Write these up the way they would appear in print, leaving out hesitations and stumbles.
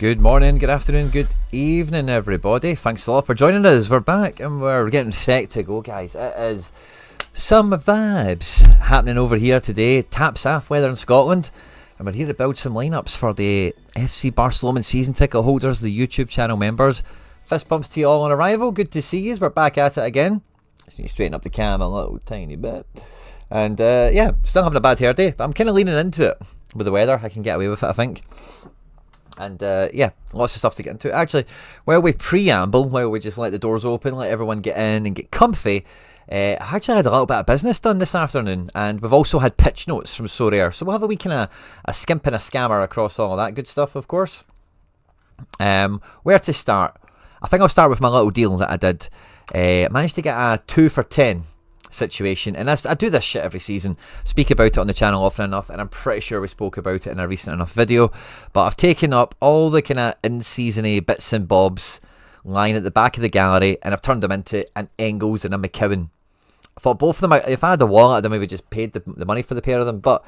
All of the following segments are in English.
Good morning, good afternoon, good evening, everybody. Thanks a lot for joining us. We're back and we're getting set to go, guys. It is some vibes happening over here today. Taps off weather in Scotland, and we're here to build some lineups for the FC Barcelona season ticket holders, the YouTube channel members. Fist bumps to you all on arrival. Good to see you. We're back at it again. Just need to straighten up the cam a little tiny bit. And yeah, still having a bad hair day, but I'm kind of leaning into it with the weather. I can get away with it, I think. And yeah, lots of stuff to get into. Actually, while we preamble, while we just let the doors open, let everyone get in and get comfy, I actually had a little bit of business done this afternoon, and we've also had pitch notes from Sorare. So we'll have a wee kind of a skimp and a scammer across all of that good stuff, of course. Where to start? I think I'll start with my little deal that I did. Managed to get a 2 for 10 situation, and I do this shit every season, speak about it on the channel often enough, and I'm pretty sure we spoke about it in a recent enough video, but I've taken up all the kind of in-season-y bits and bobs lying at the back of the gallery, and I've turned them into an Engels and a McKeown. I thought both of them, if I had a wallet, I'd have maybe just paid the money for the pair of them, but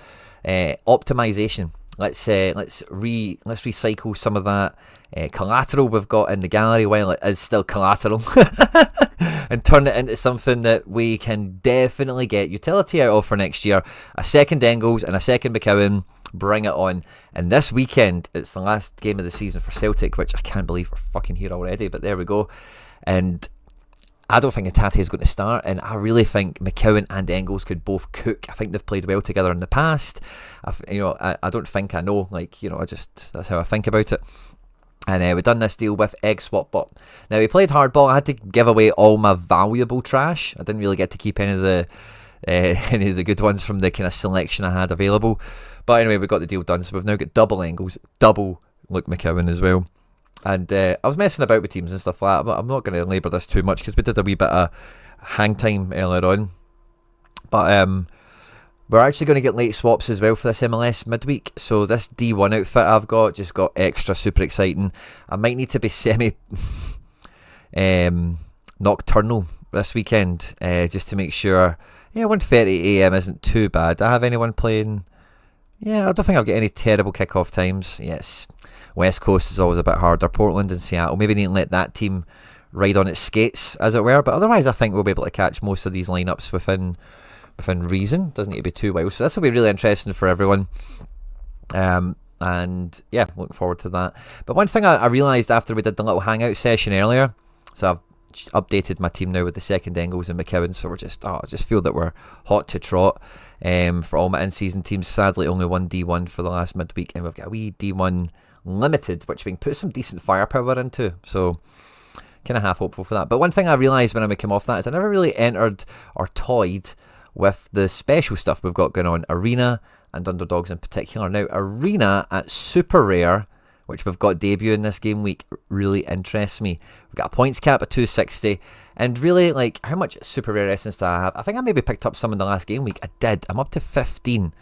optimization. Let's recycle some of that collateral we've got in the gallery while it is still collateral and turn it into something that we can definitely get utility out of for next year. A second Engels and a second McKeown, bring it on. And this weekend, it's the last game of the season for Celtic, which I can't believe we're fucking here already, but there we go. And I don't think Tate is going to start, and I really think McKeown and Engels could both cook. I think they've played well together in the past. I don't think I know, that's how I think about it. And we've done this deal with Egg Swap Bot. Now, we played hardball. I had to give away all my valuable trash. I didn't really get to keep any of the good ones from the kind of selection I had available. But anyway, we got the deal done, so we've now got double Engels, double Luke McKeown as well. And I was messing about with teams and stuff like that, but I'm not going to labour this too much because we did a wee bit of hang time earlier on. But we're actually going to get late swaps as well for this MLS midweek. So this D1 outfit I've got just got extra super exciting. I might need to be semi nocturnal this weekend just to make sure. Yeah, 1:30 AM isn't too bad. Do I have anyone playing? Yeah, I don't think I've got any terrible kickoff times. Yes. West Coast is always a bit harder. Portland and Seattle. Maybe need to let that team ride on its skates, as it were. But otherwise, I think we'll be able to catch most of these lineups within reason. Doesn't need to be too wild. So this will be really interesting for everyone. And yeah, looking forward to that. But one thing I realised after we did the little hangout session earlier, so I've updated my team now with the second Engels and McKeown. So I just feel that we're hot to trot for all my in-season teams. Sadly, only one D1 for the last midweek, and we've got a wee D1 limited, which we can put some decent firepower into, so kind of half hopeful for that. But one thing I realised when I came off that is I never really entered or toyed with the special stuff we've got going on, Arena and Underdogs in particular. Now, Arena at Super Rare, which we've got debuting this game week, really interests me. We've got a points cap at 260, and really, like, how much Super Rare essence do I have? I think I maybe picked up some in the last game week. I did. I'm up to 15.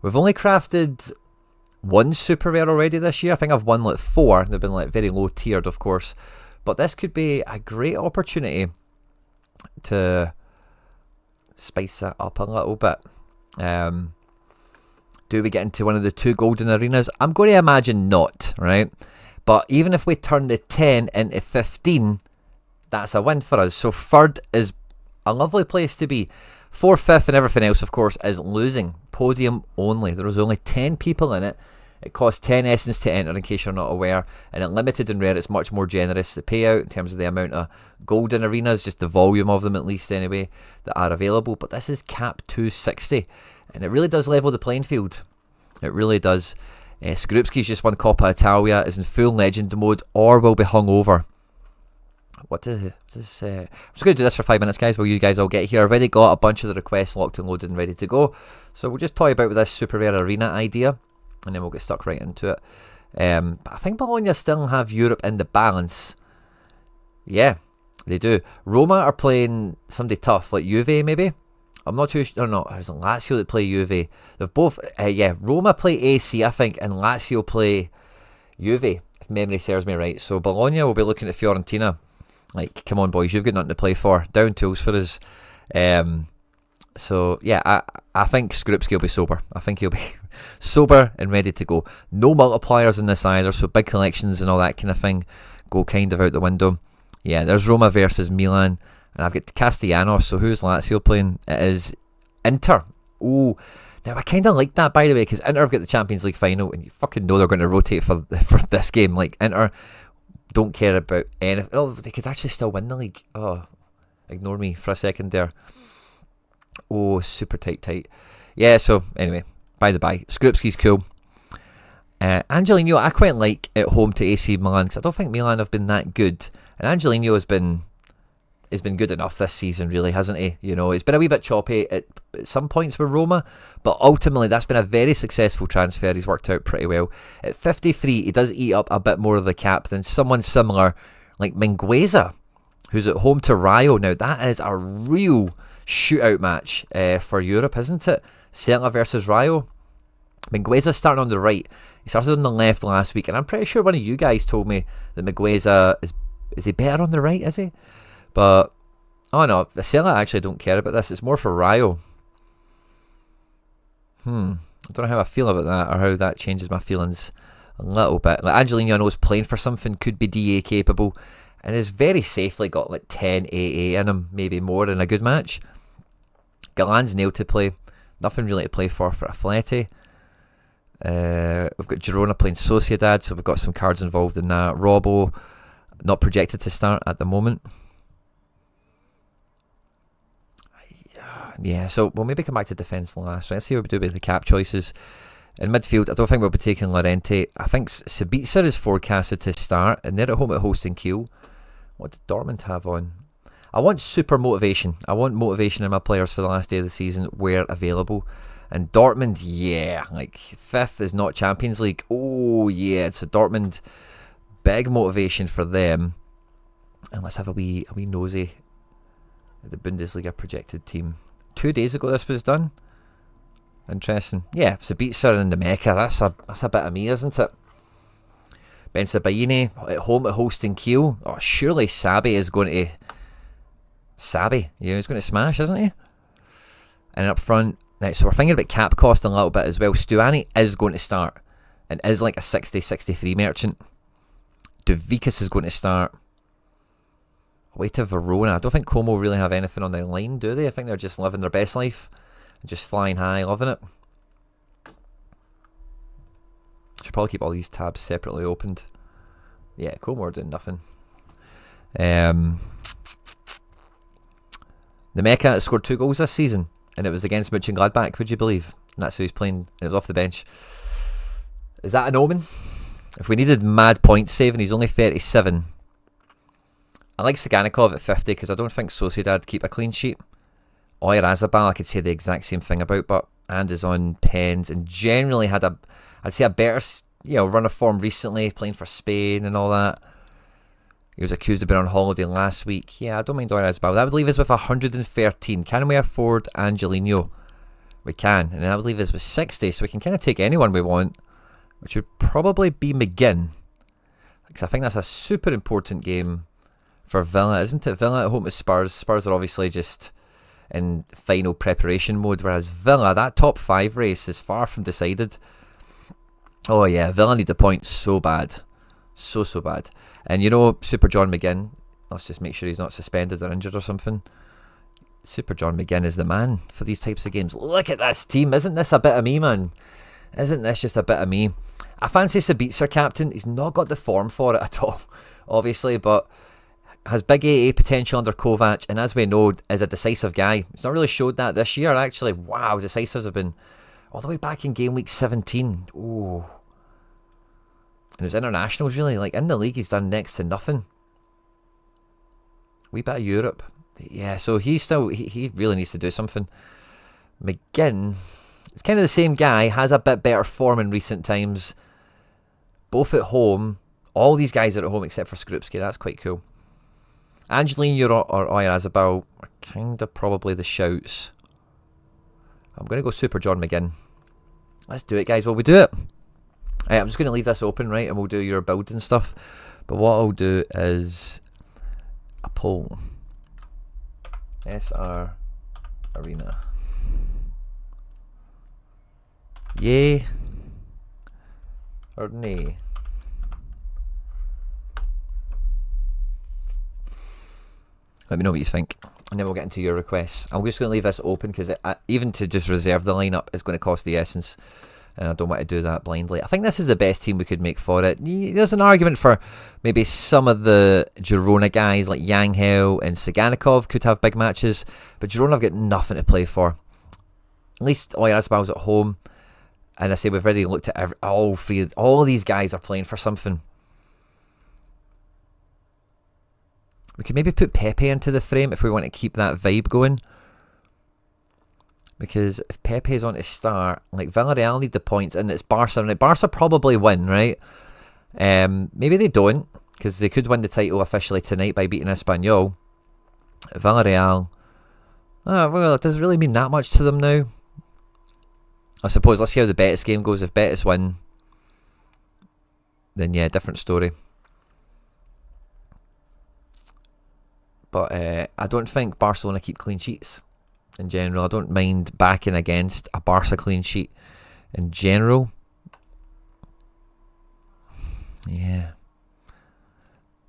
We've only crafted one super rare already this year. I think I've won like 4. They've been like very low tiered, of course, but this could be a great opportunity to spice that up a little bit. Do we get into one of the 2 golden arenas? I'm going to imagine not, right? But even if we turn the 10 into 15, that's a win for us. So 3rd is a lovely place to be. 4th, 5th and everything else, of course, is losing. Podium only. There was only 10 people in it. It costs 10 essence to enter, in case you're not aware. And at limited and rare, it's much more generous. The payout in terms of the amount of golden arenas, just the volume of them at least anyway, that are available. But this is cap 260. And it really does level the playing field. It really does. Skorupski's just won Coppa Italia, is in full legend mode, or will be hung over. I'm just going to do this for 5 minutes, guys, while you guys all get here. I've already got a bunch of the requests locked and loaded and ready to go. So we'll just toy about with this Super Rare Arena idea, and then we'll get stuck right into it. But I think Bologna still have Europe in the balance. Yeah, they do. Roma are playing somebody tough, like Juve maybe. I'm not too sure. No, there's Lazio that play Juve. They've both, Roma play AC, I think, and Lazio play Juve, if memory serves me right. So Bologna will be looking at Fiorentina. Like, come on, boys, you've got nothing to play for. Down tools for us. So yeah, I think Skrupski will be sober. I think he'll be sober and ready to go. No multipliers in this either, so big collections and all that kind of thing go kind of out the window. Yeah, there's Roma versus Milan, and I've got Castellanos. So who's Lazio playing? It is Inter. Oh, now I kind of like that, by the way, because Inter have got the Champions League final, and you fucking know they're going to rotate for this game. Like, Inter don't care about anything. Oh, they could actually still win the league. Oh, ignore me for a second there. Oh, super tight. Yeah, so anyway, by the by, Skrupski's cool. Angelino, I quite like at home to AC Milan, because I don't think Milan have been that good. And Angelino has been good enough this season, really, hasn't he? You know, it's been a wee bit choppy at some points with Roma, but ultimately that's been a very successful transfer. He's worked out pretty well. At 53, he does eat up a bit more of the cap than someone similar like Mingueza, who's at home to Rayo. Now, that is a real shootout match for Europe, isn't it? Celta versus Rayo. Mingueza starting on the right. He started on the left last week, and I'm pretty sure one of you guys told me that Mingueza is he better on the right, is he? But, oh no, Celta actually don't care about this. It's more for Rayo. I don't know how I feel about that, or how that changes my feelings a little bit. Like, Angelino, I know, is playing for something, could be DA capable, and has very safely got like 10 AA in him, maybe more in a good match. Galan's nailed to play. Nothing really to play for Atleti. We've got Girona playing Sociedad, so we've got some cards involved in that. Robbo, not projected to start at the moment. Yeah, so we'll maybe come back to defence last. Right? Let's see what we do with the cap choices. In midfield, I don't think we'll be taking Llorente. I think Sabitzer is forecasted to start, and they're at home at hosting Kiel. What did Dortmund have on? I want super motivation. I want motivation in my players for the last day of the season where available. And Dortmund, yeah, like 5th is not Champions League. Oh, yeah, it's a Dortmund. Big motivation for them. And let's have a wee nosy at the Bundesliga projected team. 2 days ago this was done. Interesting. Yeah, Sabitzer and the Mecca. That's a bit of me, isn't it? Ben Sabaini at home at hosting Kiel. Oh, surely Sabi is going to... Sabi, yeah, he's going to smash, isn't he? And up front... Right, so we're thinking about cap cost a little bit as well. Stuani is going to start and is like a 60-63 merchant. Duvikas is going to start. Away to Verona. I don't think Como really have anything on the line, do they? I think they're just living their best life. Just flying high, loving it. Should probably keep all these tabs separately opened. Yeah, Como are doing nothing. The Mecca has scored 2 goals this season, and it was against Mönchengladbach, would you believe? And that's who he's playing, and it was off the bench. Is that an omen? If we needed mad point saving, he's only 37. I like Saganikov at 50 because I don't think Sociedad keep a clean sheet. Oyarzabal I could say the exact same thing about, but and is on pens and generally had I'd say a better run of form recently, playing for Spain and all that. He was accused of being on holiday last week. Yeah, I don't mind Oyarzabal. That would leave us with 113. Can we afford Angelino? We can, and that would leave us with 60, so we can kind of take anyone we want, which would probably be McGinn, because I think that's a super important game for Villa, isn't it? Villa at home to Spurs. Spurs are obviously just in final preparation mode, whereas Villa, that top 5 race is far from decided. Oh yeah, Villa need the point so bad. So bad. And Super John McGinn, let's just make sure he's not suspended or injured or something. Super John McGinn is the man for these types of games. Look at this team. Isn't this a bit of me, man? Isn't this just a bit of me? I fancy Sabitzer captain. He's not got the form for it at all, obviously, but has big AA potential under Kovac, and as we know, is a decisive guy. He's not really showed that this year, actually. Wow, decisives have been all the way back in game week 17. Oh. And it was internationals, really. Like, in the league, he's done next to nothing. Wee bit of Europe. Yeah, so he really needs to do something. McGinn, it's kind of the same guy, has a bit better form in recent times. Both at home. All these guys are at home except for Skrupski. That's quite cool. Angelino or Oyarzabal are kind of probably the shouts. I'm going to go Super John McGinn. Let's do it, guys. Well, we do it. I'm just going to leave this open, right, and we'll do your build and stuff. But what I'll do is a poll. SR Arena. Yay or nay? Let me know what you think, and then we'll get into your requests. I'm just going to leave this open because even to just reserve the lineup is going to cost the essence, and I don't want to do that blindly. I think this is the best team we could make for it. There's an argument for maybe some of the Girona guys like Yangel and Saganikov could have big matches, but Girona have got nothing to play for. At least Oyarzabal at home, and I say we've already looked at all of these guys are playing for something. We could maybe put Pepe into the frame if we want to keep that vibe going. Because if Pepe's on to start, like Villarreal need the points, and it's Barca, and Barca probably win, right? Maybe they don't, because they could win the title officially tonight by beating Espanyol. Villarreal, well, does it really mean that much to them now? I suppose, let's see how the Betis game goes. If Betis win, then yeah, different story. But I don't think Barcelona keep clean sheets in general. I don't mind backing against a Barca clean sheet in general. Yeah.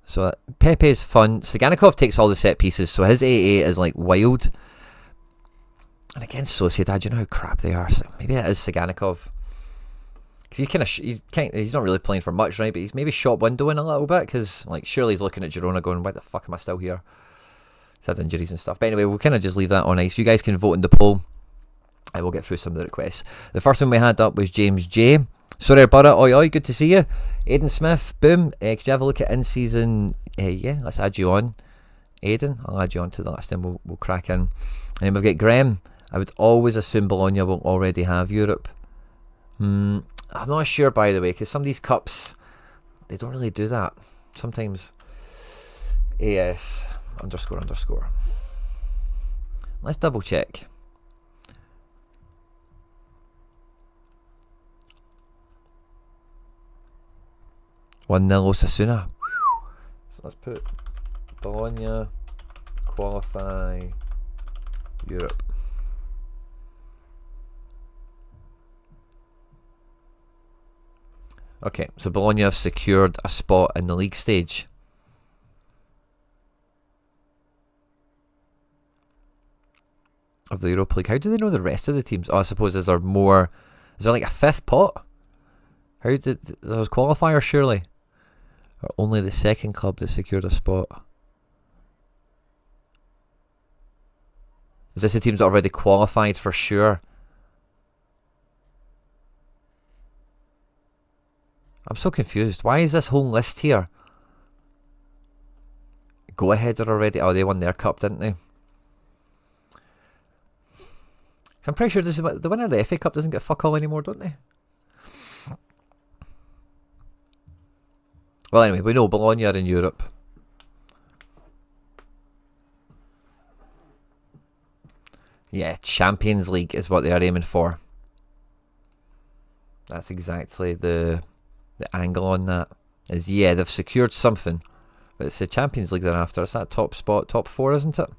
So Pepe's fun. Saganikov takes all the set pieces, so his AA is like wild. And against Sociedad, you know how crap they are. So maybe that is Saganikov. Because he's not really playing for much, right? But he's maybe shop windowing a little bit, because like surely he's looking at Girona going, why the fuck am I still here? He's had injuries and stuff. But anyway, we'll kind of just leave that on ice. You guys can vote in the poll. I will get through some of the requests. The first one we had up was James J. Sorare Burra, oi oi, good to see you. Aidan Smith, boom. Could you have a look at in-season? Yeah, let's add you on. Aidan, I'll add you on to the last time. We'll crack in. And then we've got Graham. I would always assume Bologna will already have Europe. I'm not sure, by the way, because some of these cups, they don't really do that. Sometimes AS __. Let's double check. One 0 Osasuna. So let's put Bologna qualify Europe. Okay, so Bologna have secured a spot in the league stage. Of the Europa League. How do they know the rest of the teams? Oh, I suppose is there like a fifth pot? How did those qualifiers surely? Or only the second club that secured a spot? Is this the teams that already qualified for sure? I'm so confused. Why is this whole list here? Go ahead are already. Oh, they won their cup, didn't they? I'm pretty sure the winner of the FA Cup doesn't get fuck all anymore, don't they? Well, anyway, we know Bologna are in Europe. Yeah, Champions League is what they are aiming for. That's exactly the angle on that. Is yeah, they've secured something, but it's the Champions League they're after. It's that top spot, top 4, isn't it?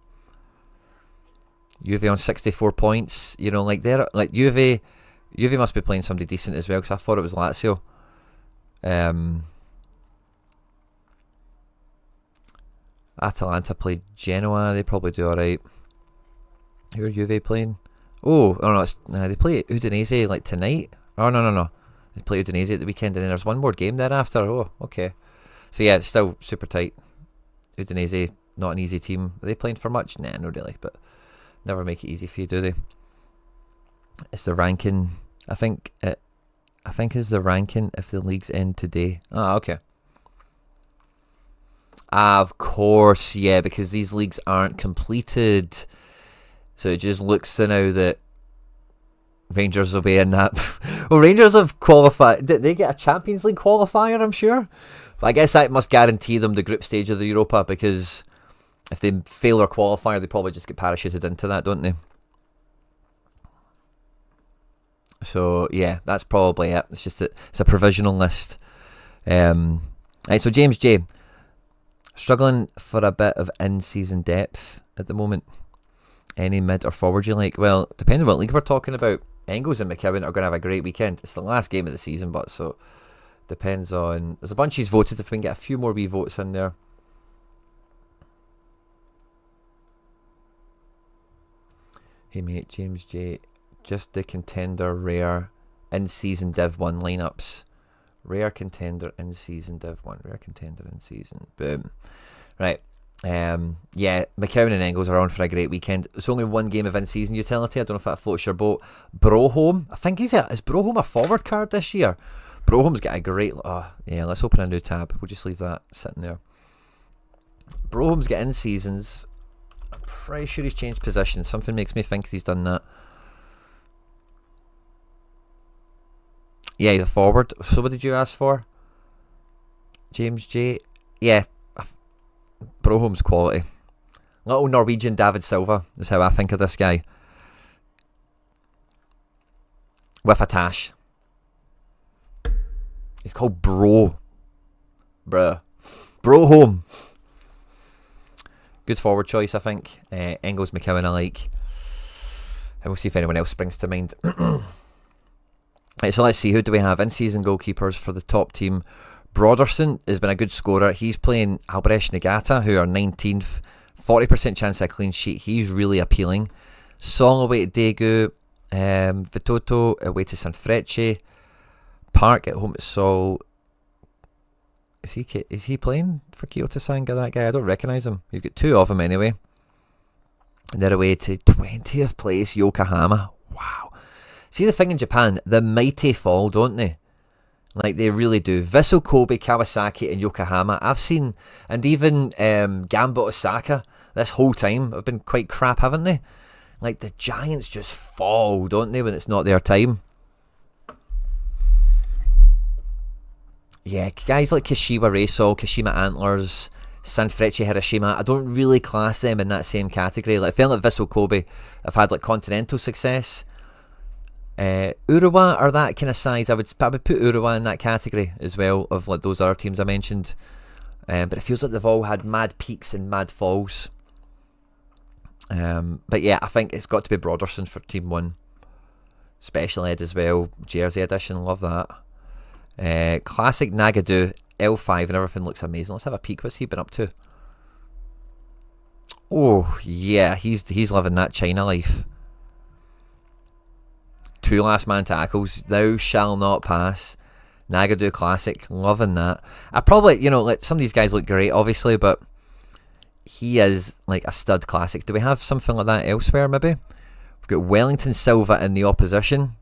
Juve on 64 points. You know, like they're like Juve must be playing somebody decent as well, because I thought it was Lazio. Atalanta played Genoa. They probably do alright. Who are Juve playing? Oh no, they play Udinese like tonight. Oh no. They play Udinese at the weekend, and then there's one more game thereafter. Oh, okay. So yeah, it's still super tight. Udinese, not an easy team. Are they playing for much? Nah, not really, but never make it easy for you, do they? It's the ranking. I think it's the ranking if the leagues end today. Ah, okay. Of course, yeah, because these leagues aren't completed. So it just looks to now that Rangers will be in that. Well, Rangers have qualified. Did they get a Champions League qualifier, I'm sure? But I guess that must guarantee them the group stage of the Europa, because if they fail their qualifier, they probably just get parachuted into that, don't they? So, yeah, that's probably it. It's just it's a provisional list. Right, so James J. Struggling for a bit of in-season depth at the moment. Any mid or forward you like? Well, depending on what league we're talking about. Engels and McKeown are going to have a great weekend. It's the last game of the season, but so depends on... There's a bunch he's voted. If we can get a few more wee votes in there. Hey mate, James J. Just the contender rare in-season Div 1 lineups. Rare contender in-season Div 1. Rare contender in-season. Boom. Right. Yeah, McKeown and Engels are on for a great weekend. It's only one game of in-season utility. I don't know if that floats your boat. Broholm. I think is Broholm a forward card this year? Broholm's got a great... yeah, let's open a new tab. We'll just leave that sitting there. Broholm's got in-seasons. I'm pretty sure he's changed position. Something makes me think he's done that. Yeah, he's a forward. So what did you ask for? James J. Yeah. Broholm's quality. Little Norwegian David Silva is how I think of this guy. With a tash. He's called Bruh. Broholm. Good forward choice, I think. Engels, McKeown, I like. And we'll see if anyone else springs to mind. Right, so let's see. Who do we have? In-season goalkeepers for the top team. Broderson has been a good scorer. He's playing Albrecht Nagata, who are 19th. 40% chance of a clean sheet. He's really appealing. Song away to Daegu. Vitoto away to Sanfrecce. Park at home to Sol. Is he playing for Kyoto Sanga, that guy? I don't recognise him. You've got two of them anyway. And they're away to 20th place, Yokohama. Wow. See the thing in Japan, the mighty fall, don't they? Like, they really do. Vissel Kobe, Kawasaki and Yokohama, I've seen, and even Gamba Osaka, this whole time, have been quite crap, haven't they? Like, the Giants just fall, don't they, when it's not their time? Yeah, guys like Kashiwa Reysol, Kashima Antlers, Sanfrecce Hiroshima, I don't really class them in that same category. Like, I feel like Vissel Kobe have had like continental success. Urawa are that kind of size. I would put Urawa in that category as well, of like those other teams I mentioned. But it feels like they've all had mad peaks and mad falls. But yeah, I think it's got to be Broderson for Team 1. Special Ed as well. Jersey edition, love that. Classic Nagadu, L5 and everything looks amazing. Let's have a peek. What's he been up to? Oh, yeah, he's living that China life. 2 last man tackles. Thou shall not pass. Nagadu classic. Loving that. I probably, like some of these guys look great, obviously, but he is like a stud classic. Do we have something like that elsewhere, maybe? We've got Wellington Silva in the opposition.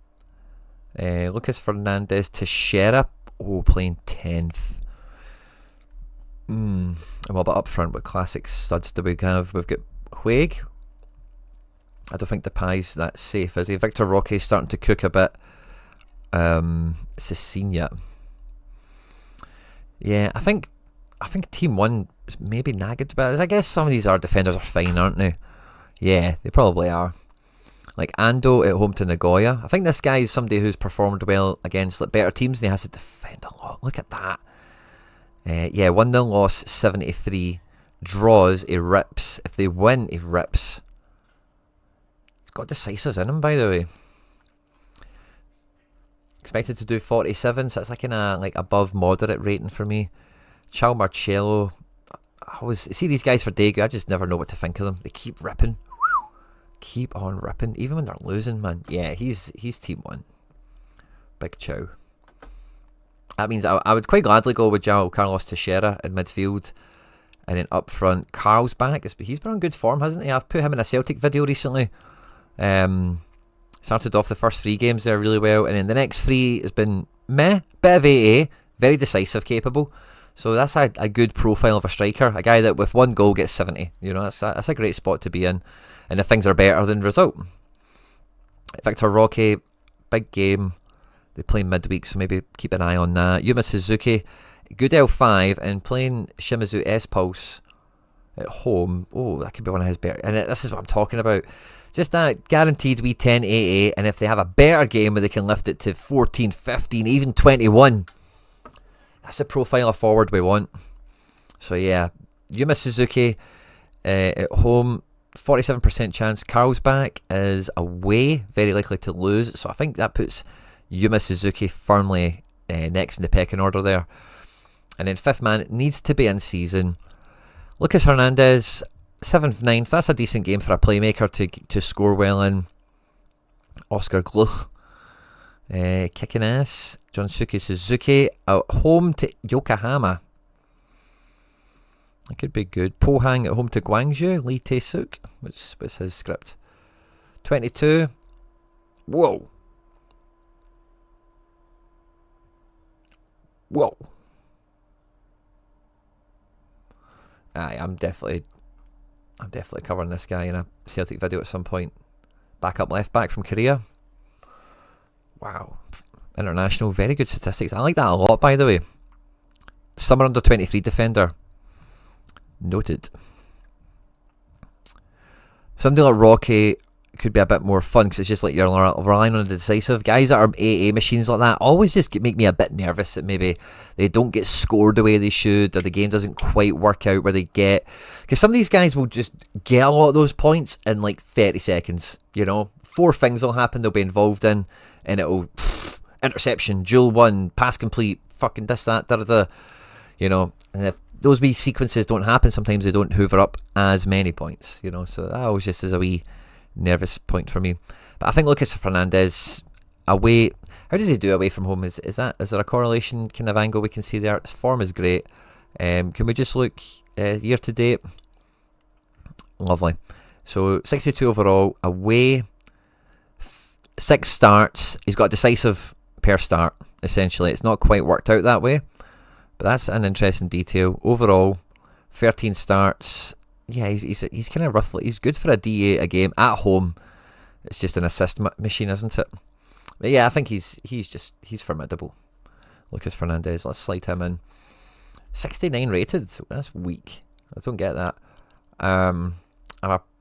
Lucas Fernandez Teixeira. Oh, playing 10th. Well, but up front, what classic studs do we have? We've got Huig. I don't think the pie's that safe, is he? Victor Roque's starting to cook a bit. Cecilia. Yeah, I think Team 1 is maybe nagged, but I guess some of these defenders are fine, aren't they? Yeah, they probably are. Like Ando at home to Nagoya. I think this guy is somebody who's performed well against like better teams and he has to defend a lot. Look at that. Yeah, 1-0 loss, 73. Draws, he rips. If they win, he rips. Got decisives in him, by the way. Expected to do 47, so it's like above moderate rating for me. Ciao Marcello. See these guys for Daegu, I just never know what to think of them. They keep ripping. Keep on ripping, even when they're losing, man. Yeah, he's Team 1. Big ciao. That means I would quite gladly go with João Carlos Teixeira in midfield. And then up front, Carl's back. He's been on good form, hasn't he? I've put him in a Celtic video recently. Started off the first 3 games there really well, and then the next 3 has been meh, bit of AA, very decisive, capable. So that's a good profile of a striker, a guy that with 1 goal gets 70. That's a great spot to be in, and if things are better than result. Victor Roque, big game. They play midweek, so maybe keep an eye on that. Yuma Suzuki, good L5, and playing Shimizu S-Pulse at home. Oh, that could be one of his better. And this is what I'm talking about. Just that guaranteed wee 10 AA, and if they have a better game where they can lift it to 14, 15, even 21, that's the profile of forward we want. So yeah, Yuma Suzuki at home, 47% chance Carlsbad is away, very likely to lose. So I think that puts Yuma Suzuki firmly next in the pecking order there. And then fifth man needs to be in season. Lucas Hernandez, 7th, 9th. That's a decent game for a playmaker to score well in. Oscar Gluch, kicking ass. Jonsuke Suzuki at home to Yokohama. That could be good. Pohang at home to Guangzhou. Lee Tae-suk. What's his script? 22. Whoa. Whoa. Aye, I'm definitely covering this guy in a Celtic video at some point. Backup left back from Korea. Wow. International, very good statistics. I like that a lot, by the way. Summer under 23 defender. Noted. Something like Rocky could be a bit more fun because it's just like you're relying on a decisive. Guys that are AA machines like that always just make me a bit nervous that maybe they don't get scored the way they should, or the game doesn't quite work out where they get. Because some of these guys will just get a lot of those points in like 30 seconds. You know, 4 things will happen they'll be involved in, and it'll interception, duel one, pass complete, fucking this, that, da da da. You know, and if those wee sequences don't happen, sometimes they don't hoover up as many points, you know, so that always just is a wee nervous point for me. But I think Lucas Fernandez away, how does he do away from home? Is there a correlation kind of angle we can see there? His form is great. Can we just look year to date? Lovely. So 62 overall, away, 6 starts. He's got a decisive per start, essentially. It's not quite worked out that way, but that's an interesting detail. Overall, 13 starts. Yeah, he's kind of roughly, he's good for a D8 a game at home. It's just an assist machine, isn't it? But yeah, I think he's formidable. Lucas Fernandez, let's slide him in. 69 rated, that's weak. I don't get that. I'm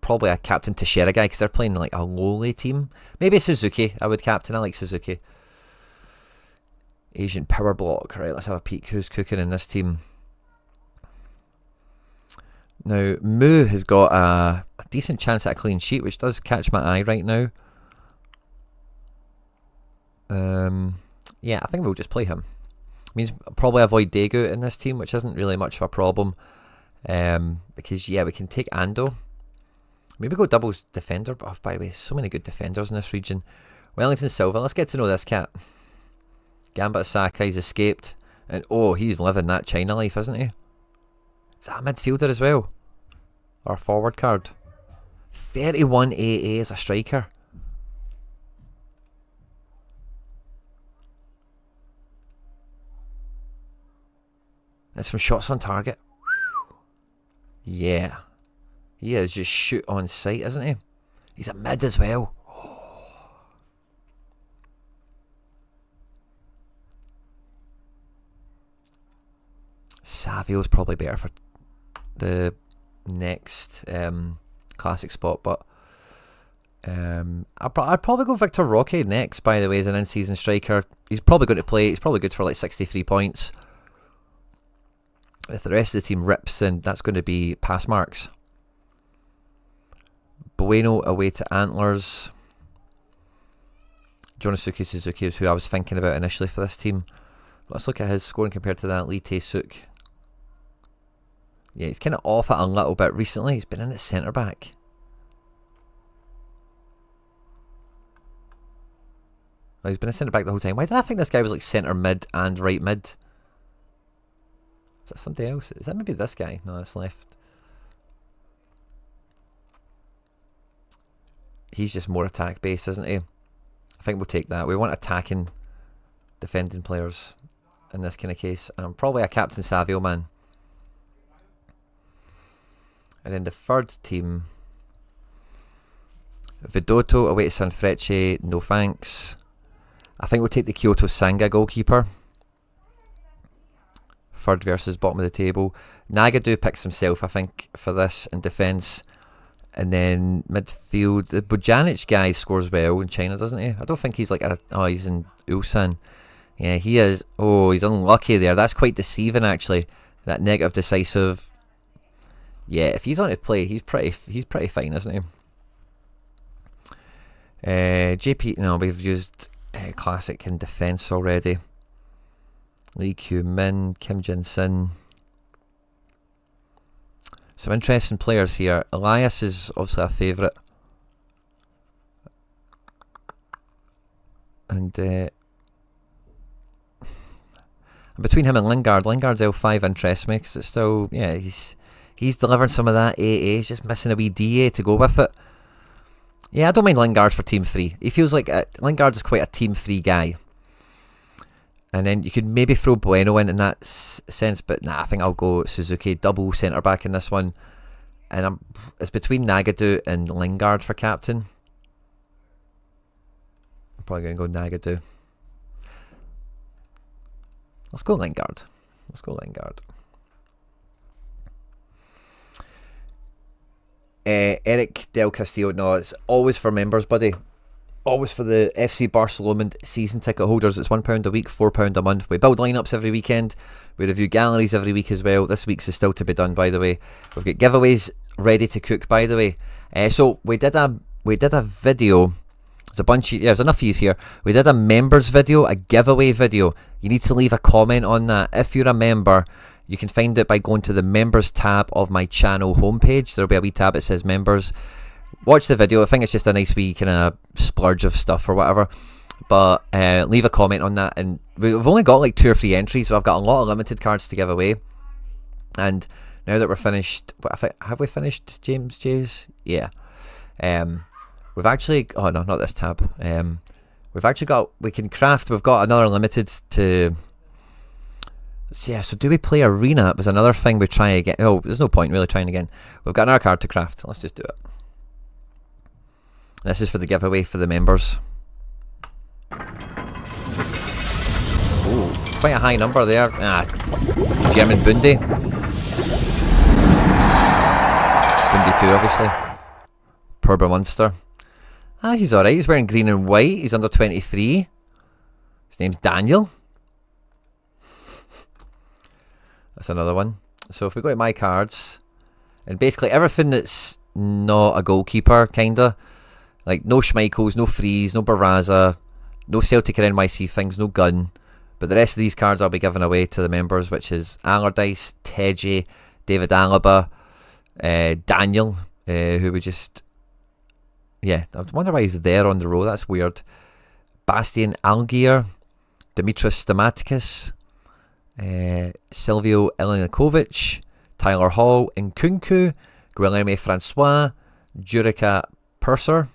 probably a captain Teixeira guy because they're playing like a lowly team. Maybe Suzuki, I would captain. I like Suzuki. Asian power block. Right, let's have a peek. Who's cooking in this team? Now, Moo has got a decent chance at a clean sheet, which does catch my eye right now. Yeah, I think we'll just play him. Means probably avoid Daegu in this team, which isn't really much of a problem. Because, yeah, we can take Ando. Maybe go doubles defender. Oh, by the way, so many good defenders in this region. Wellington Silva, let's get to know this cat. Gambit Sakai's escaped. And, oh, he's living that China life, isn't he? Is that a midfielder as well? Or a forward card? 31 AA as a striker. That's from shots on target. Yeah. He is just shoot on sight, isn't he? He's a mid as well. Savio's probably better for the next classic spot, but I'd probably go Victor Roque next, by the way, as an in-season striker. He's probably going to play. He's probably good for like 63 points. If the rest of the team rips, then that's going to be pass marks. Bueno away to Antlers. Jonosuke Suzuki is who I was thinking about initially for this team. Let's look at his scoring compared to that. Lee Tae-suk. Yeah, he's kind of off it a little bit recently. He's been in at centre back. Oh, he's been a centre back the whole time. Why did I think this guy was like centre mid and right mid? Is that somebody else? Is that maybe this guy? No, that's left. He's just more attack based, isn't he? I think we'll take that. We want attacking, defending players in this kind of case. And I'm probably a Captain Savio man. And then the third team, Vidotto away to Sanfrecce, no thanks. I think we'll take the Kyoto Sanga goalkeeper. Third versus bottom of the table. Nagadu picks himself, I think, for this in defence. And then midfield, the Bojanic guy scores well in China, doesn't he? I don't think he's like he's in Ulsan. Yeah, he is. Oh, he's unlucky there. That's quite deceiving, actually. That negative decisive. Yeah, if he's on to play, he's pretty fine, isn't he? JP, no, we've used classic in defence already. Lee Kyu Min, Kim Jin Sin. Some interesting players here. Elias is obviously a favourite. And between him and Lingard's L5 interests me because it's still, yeah, he's delivering some of that AA. He's just missing a wee DA to go with it. Yeah, I don't mind Lingard for Team 3. He feels like Lingard is quite a Team 3 guy. And then you could maybe throw Bueno in that sense, but nah, I think I'll go Suzuki, double centre-back in this one. And it's between Nagadu and Lingard for captain. I'm probably going to go Nagadu. Let's go Lingard. Eric Del Castillo, no, it's always for members, buddy. Always for the FC Barcelona season ticket holders. It's £1 a week, £4 a month. We build lineups every weekend. We review galleries every week as well. This week's is still to be done, by the way. We've got giveaways ready to cook, by the way. So we did a video. There's a bunch of, there's enough of these here. We did a members video, a giveaway video. You need to leave a comment on that. If you're a member, you can find it by going to the members tab of my channel homepage. There'll be a wee tab that says members. Watch the video. I think it's just a nice wee kind of splurge of stuff or whatever. But leave a comment on that. And we've only got like 2 or 3 entries, so I've got a lot of limited cards to give away. And now that we're finished, have we finished James J's? Yeah. We've actually, oh no, not this tab. We've actually got, we can craft, we've got another limited to, yeah, so do we play Arena? It was another thing we try again. Oh, there's no point really trying again. We've got another card to craft. Let's just do it. This is for the giveaway for the members. Oh, quite a high number there. German Bundy. Bundy 2, obviously. Purba Munster. He's alright. He's wearing green and white. He's under 23. His name's Daniel. That's another one. So if we go to my cards, and basically everything that's not a goalkeeper, kinda, like no Schmeichels, no Freeze, no Barraza, no Celtic or NYC things, no Gun, but the rest of these cards I'll be giving away to the members, which is Allardyce, Teji, David Alaba, Daniel, who we just, yeah, I wonder why he's there on the row, that's weird. Bastian Algier, Dimitris Stamatikis, Silvio Elinakovic, Tyler Hall, Nkunku, Guilherme Francois, Jurica Purser.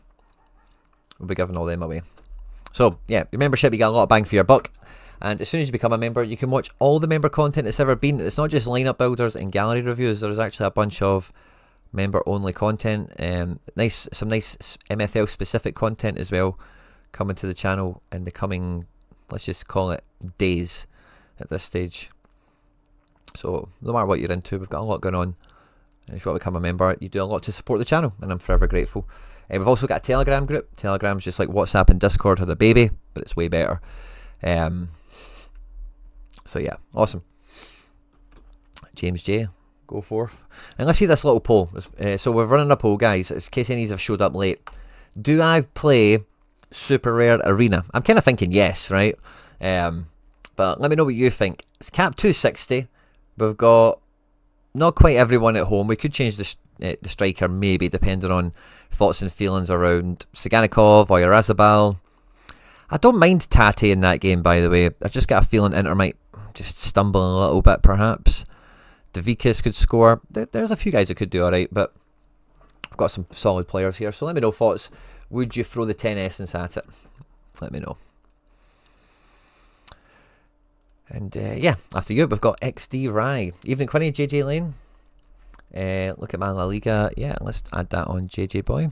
We'll be giving all them away. So yeah, your membership, you get a lot of bang for your buck. And as soon as you become a member, you can watch all the member content that's ever been. It's not just lineup builders and gallery reviews. There's actually a bunch of member only content. Some nice MFL specific content as well coming to the channel in the coming, let's just call it, days at this stage. So no matter what you're into, we've got a lot going on. And if you want to become a member, you do a lot to support the channel, and I'm forever grateful. We've also got a Telegram group. Telegram's just like WhatsApp and Discord had a baby, but it's way better. So yeah, awesome. James J, go forth. And let's see this little poll. So we're running a poll, guys, in case any of you have showed up late. Do I play Super Rare Arena? I'm kind of thinking yes, right? But let me know what you think. It's cap 260. We've got not quite everyone at home. We could change the striker maybe, depending on thoughts and feelings around Saganikov or Yarazabal. I don't mind Tate in that game, by the way. I just got a feeling Inter might just stumble a little bit, perhaps. Davikas could score. There's a few guys that could do alright, but I've got some solid players here. So let me know thoughts. Would you throw the 10 essence at it? Let me know. And yeah, after you, we've got XD Rye. Evening, Quinny, JJ Lane. Look at my La Liga. Yeah, let's add that on JJ Boy.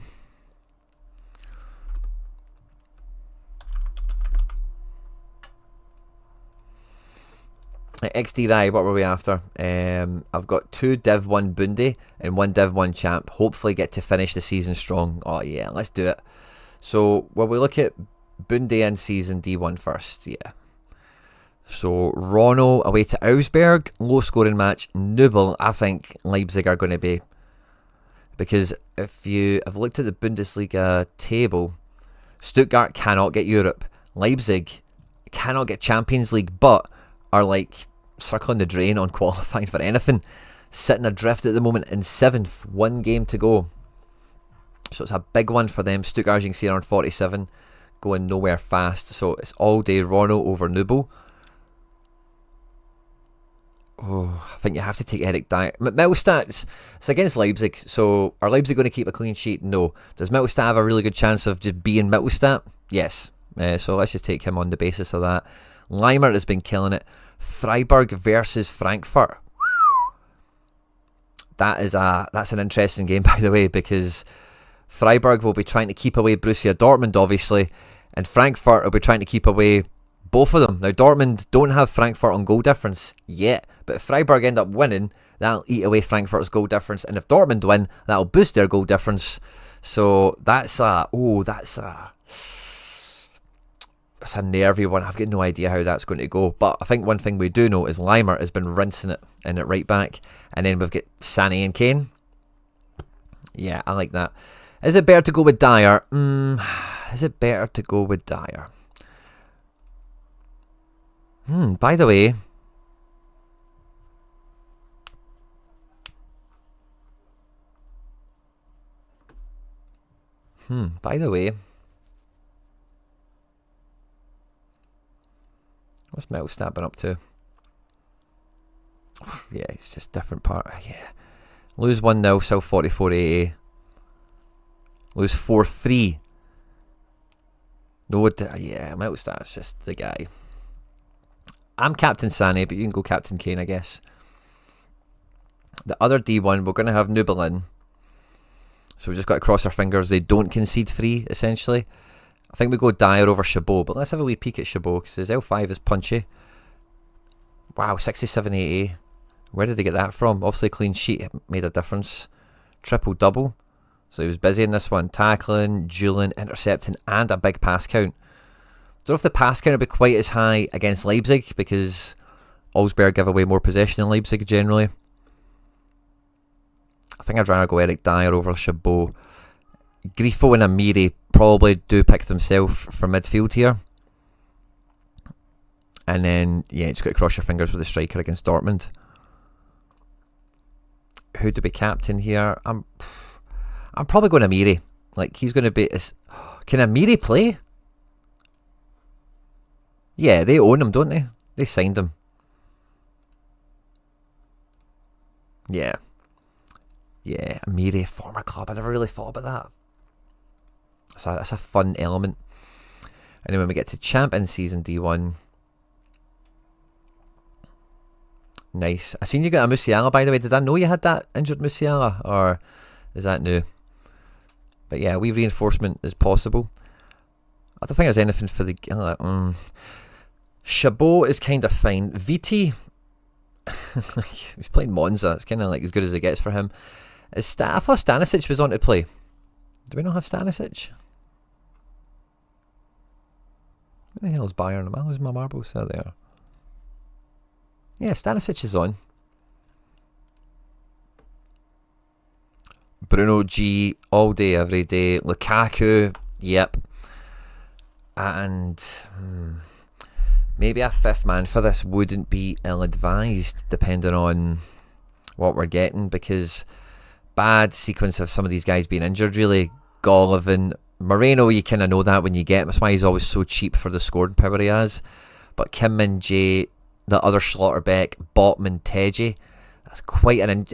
XD Rye, what were we after? I've got 2 Div 1 Bundy and 1 Div 1 Champ. Hopefully get to finish the season strong. Oh yeah, let's do it. So, will we look at Bundy and season D1 first? Yeah. So, Rono away to Augsburg. Low scoring match. Nubel, I think Leipzig are going to be because if you have looked at the Bundesliga table, Stuttgart cannot get Europe. Leipzig cannot get Champions League, but are like circling the drain on qualifying for anything. Sitting adrift at the moment in 7th, 1 game to go. So it's a big one for them. Stuttgart, as you can see, are on 47, going nowhere fast. So it's all day Rono over Nubel. Oh, I think you have to take Eric Dyer. Mittelstadt, it's against Leipzig. So are Leipzig going to keep a clean sheet? No. Does Mittelstadt have a really good chance of just being Mittelstadt? Yes. So let's just take him on the basis of that. Leimer has been killing it. Freiburg versus Frankfurt. That's an interesting game, by the way, because Freiburg will be trying to keep away Borussia Dortmund, obviously, and Frankfurt will be trying to keep away both of them. Now, Dortmund don't have Frankfurt on goal difference yet, but if Freiburg end up winning, that'll eat away Frankfurt's goal difference, and if Dortmund win, that'll boost their goal difference. So that's a nervy one. I've got no idea how that's going to go. But I think one thing we do know is Leimer has been rinsing it in at right back. And then we've got Sané and Kane. Yeah, I like that. Is it better to go with Dyer? Is it better to go with Dyer? By the way, what's Mittelstadt been up to? Yeah, it's just different part. Yeah. Lose 1-0, sell 44 AA. Lose 4-3. No, yeah, Mittelstadt's just the guy. I'm Captain Sané, but you can go Captain Kane, I guess. The other D1, we're going to have Nubel in. So we just got to cross our fingers they don't concede 3, essentially. I think we go Dyer over Chabot, but let's have a wee peek at Chabot, because his L5 is punchy. Wow, 67 AA. Where did they get that from? Obviously, clean sheet made a difference. Triple-double. So he was busy in this one. Tackling, dueling, intercepting, and a big pass count. Don't know if the pass count will be quite as high against Leipzig, because Augsburg give away more possession than Leipzig generally. I think I'd rather go Eric Dyer over Chabot. Grifo and Amiri probably do pick themselves for midfield here. And then, yeah, just got to cross your fingers with the striker against Dortmund. Who to be captain here? I'm probably going Amiri. Like, he's going to be... Can Amiri play? Yeah, they own him, don't they? They signed him. Yeah. Yeah, Amiri, former club. I never really thought about that. That's a fun element. And then when we get to Champions Season D1... Nice. I seen you got a Musiala, by the way. Did I know you had that injured Musiala? Or is that new? But yeah, wee reinforcement is possible. I don't think there's anything for the... Chabot is kind of fine. Viti... he's playing Monza. It's kind of like as good as it gets for him. I thought Stanisic was on to play. Do we not have Stanisic? Where the hell is Bayern? Am I losing my marbles? There they are. Yeah, Stanisic is on. Bruno G, all day, every day. Lukaku, yep. And maybe a fifth man for this wouldn't be ill-advised, depending on what we're getting, because bad sequence of some of these guys being injured, really. Golovin, Moreno, you kind of know that when you get him. That's why he's always so cheap for the scoring power he has. But Kim Min-jae, the other Schlotterbeck, Botman, Teji, that's quite an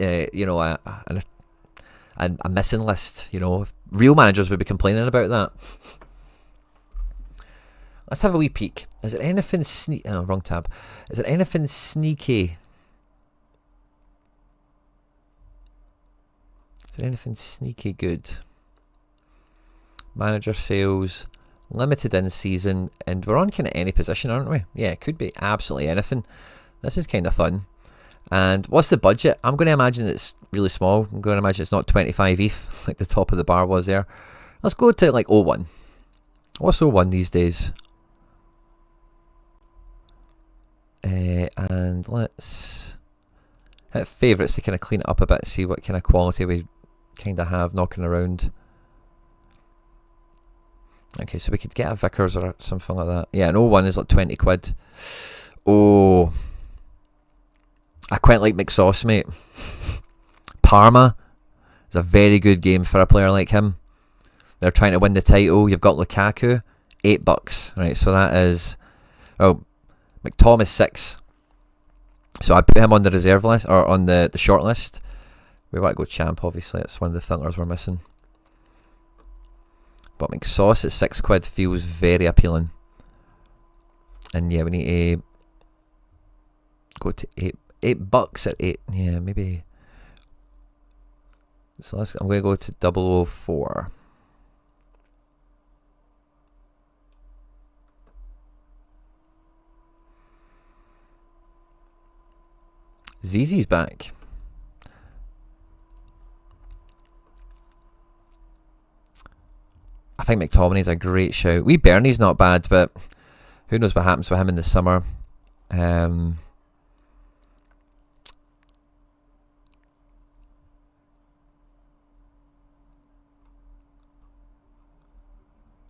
a missing list. You know, real managers would be complaining about that. Let's have a wee peek. Is there anything wrong tab. Is there anything sneaky? Is there anything sneaky good? Manager sales, limited in season, and we're on kind of any position, aren't we? Yeah, it could be absolutely anything. This is kind of fun. And what's the budget? I'm going to imagine it's really small. I'm going to imagine it's not 25 ETH like the top of the bar was there. Let's go to like 01. What's 01 these days? And let's hit favourites to kind of clean it up a bit, see what kind of quality we kind of have knocking around. Okay, so we could get a Vickers or something like that. Yeah, an 01 is like 20 quid. Oh, I quite like McSauce, mate. Parma is a very good game for a player like him. They're trying to win the title. You've got Lukaku, $8. Right, so that is... Oh, McTom is 6. So I put him on the reserve list, or on the short list. We want to go champ, obviously. That's one of the thinkers we're missing. But McSauce at 6 quid feels very appealing. And yeah, we need to go to $8 at 8. Yeah, maybe. So I'm going to go to 004. ZZ's back. I think McTominay's a great shout. Wee Bernie's not bad, but who knows what happens with him in the summer.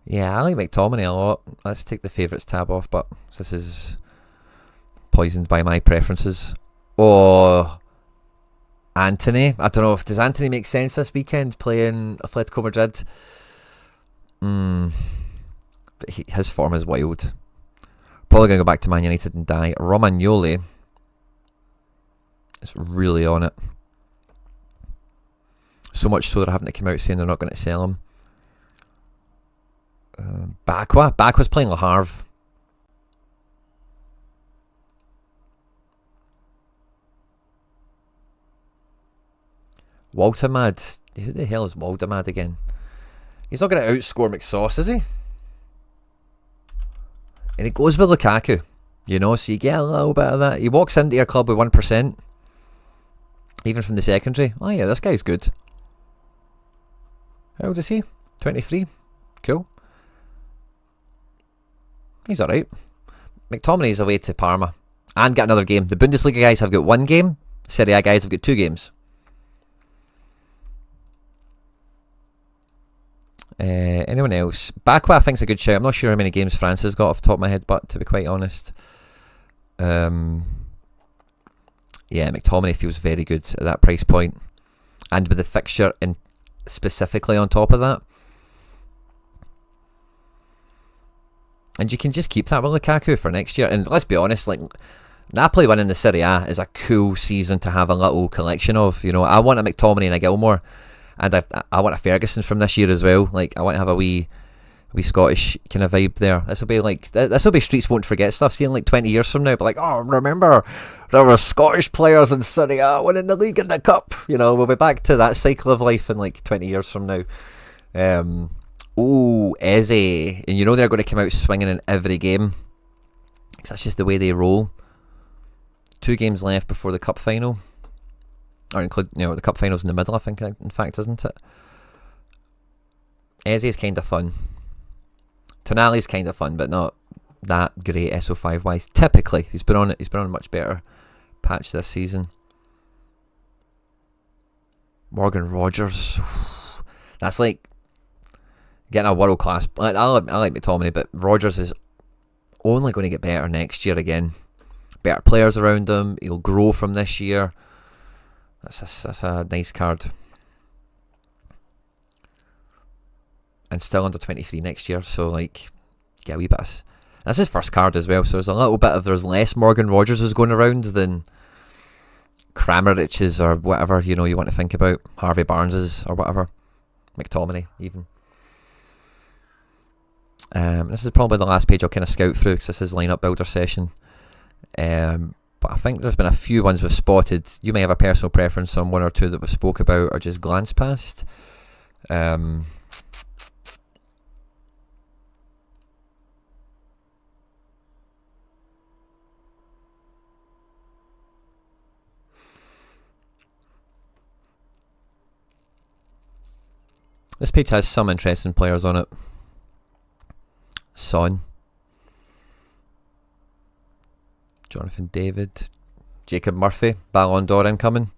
Yeah, I like McTominay a lot. Let's take the favourites tab off, but this is poisoned by my preferences. Oh, Anthony. I don't know if does Anthony make sense this weekend playing Atletico Madrid. But his form is wild. Probably going to go back to Man United and die. Romagnoli is really on it. So much so they're having to come out saying they're not going to sell him. Bakwa's playing Le Havre. Waltermad. Who the hell is Waltermad again? He's not going to outscore McSauce, is he? And it goes with Lukaku, you know, so you get a little bit of that. He walks into your club with 1%, even from the secondary. Oh yeah, this guy's good. How old is he? 23. Cool. He's alright. McTominay's away to Parma and get another game. The Bundesliga guys have got 1 game. Serie A guys have got 2 games. Anyone else? Bakwa I think's a good shout. I'm not sure how many games France has got off the top of my head, but to be quite honest, yeah, McTominay feels very good at that price point, and with the fixture in specifically on top of that, and you can just keep that with Lukaku for next year. And let's be honest, like Napoli winning the Serie A is a cool season to have a little collection of. You know, I want a McTominay and a Gilmore. And I want a Ferguson from this year as well. Like I want to have a wee Scottish kind of vibe there. This will be like Streets Won't Forget stuff. See in like 20 years from now, but like, oh, remember there were Scottish players in Serie A winning the league and the cup. You know, we'll be back to that cycle of life in like 20 years from now. Eze, and you know they're going to come out swinging in every game. Because that's just the way they roll. 2 games left before the cup final. Or include, you know, the cup finals in the middle, I think, in fact, isn't it? Eze is kind of fun. Tonali's kind of fun, but not that great SO5 wise. Typically, he's been on a much better patch this season. Morgan Rogers, that's like getting a world class. I like McTominay, but Rogers is only going to get better next year again. Better players around him. He'll grow from this year. That's a nice card. And still under 23 next year, so like get a wee bit of, that's his first card as well, so there's a little bit of, there's less Morgan Rogers is going around than Kramarich's or whatever, you know, you want to think about. Harvey Barnes's or whatever. McTominay even. This is probably the last page I'll kind of scout through because this is lineup builder session. But I think there's been a few ones we've spotted. You may have a personal preference on 1 or 2 that we spoke about or just glanced past. This page has some interesting players on it. Son. Jonathan David, Jacob Murphy, Ballon d'Or incoming.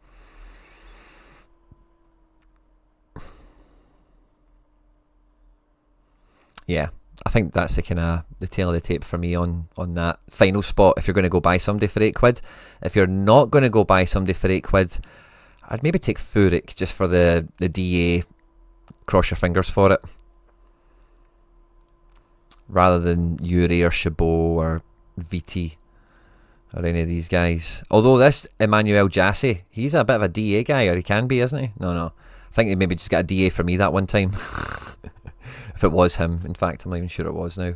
Yeah, I think that's the kind of the tail of the tape for me on that final spot. If you're going to go buy somebody for £8, if you're not going to go buy somebody for £8, I'd maybe take Furyk just for the DA. Cross your fingers for it, rather than Yuri or Chabot or VT or any of these guys. Although this Emmanuel Jassy, he's a bit of a DA guy, or he can be, isn't he? No. I think he maybe just got a DA for me that one time. If it was him. In fact, I'm not even sure it was now.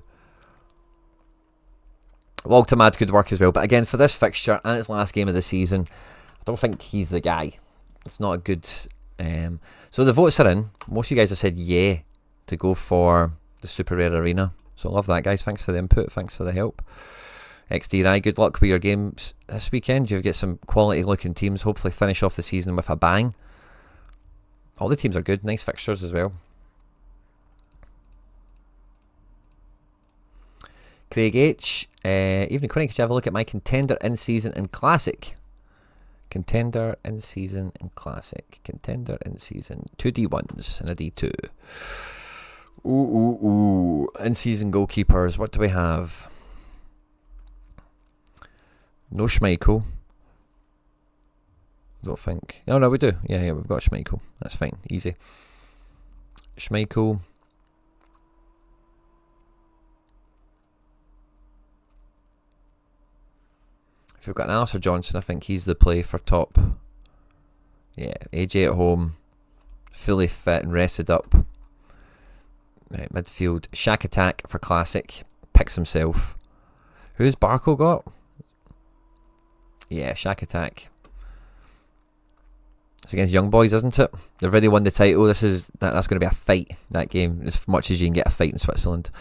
Waltermad could work as well. But again, for this fixture and its last game of the season, I don't think he's the guy. It's not a good... so the votes are in. Most of you guys have said yeah to go for the Super Rare Arena. So I love that, guys. Thanks for the input. Thanks for the help. XD good luck with your games this weekend. You'll get some quality looking teams. Hopefully finish off the season with a bang. All the teams are good. Nice fixtures as well. Craig H. Evening Quinny, could you have a look at my contender in season and classic? Contender in season and classic. Contender in season. 2 D1s and a D2. Ooh. In season goalkeepers. What do we have? No Schmeichel. Don't think. No, we do. Yeah, we've got Schmeichel. That's fine. Easy. Schmeichel. If we've got an Alistair Johnson, I think he's the play for top. Yeah, AJ at home. Fully fit and rested up. Right, midfield. Shack attack for classic. Picks himself. Who's Barco got? Yeah, Shack attack. It's against Young Boys, isn't it? They've already won the title. That's going to be a fight, that game, as much as you can get a fight in Switzerland.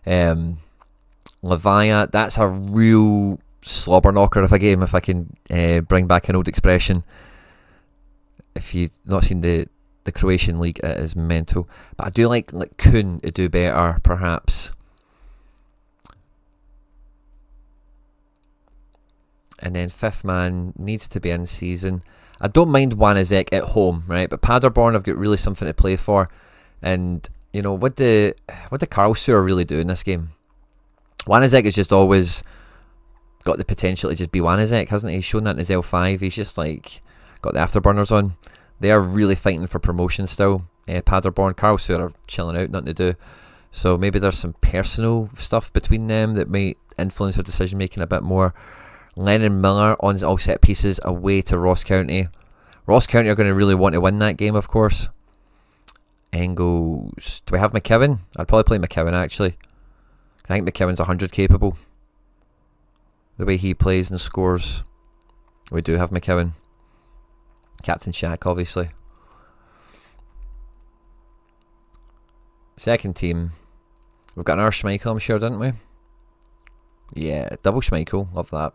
Lavia, that's a real slobber knocker of a game, if I can bring back an old expression. If you've not seen the Croatian league, it is mental. But I do like Kun to do better, perhaps. And then fifth man needs to be in season. I don't mind Wanizek at home, right? But Paderborn have got really something to play for. And, you know, what did Karlsruhe really do in this game? Wanizek has just always got the potential to just be Wanizek, hasn't he? He's shown that in his L5. He's just like got the afterburners on. They are really fighting for promotion still. Paderborn, Karlsruhe are chilling out, nothing to do. So maybe there's some personal stuff between them that might influence their decision making a bit more. Lennon Miller on all set pieces away to Ross County. Ross County are going to really want to win that game, of course. Engels. Do we have McKeown? I'd probably play McKeown, actually. I think McKeown's 100 capable. The way he plays and scores. We do have McKeown. Captain Shaq, obviously. Second team. We've got our Schmeichel, I'm sure, didn't we? Yeah, double Schmeichel. Love that.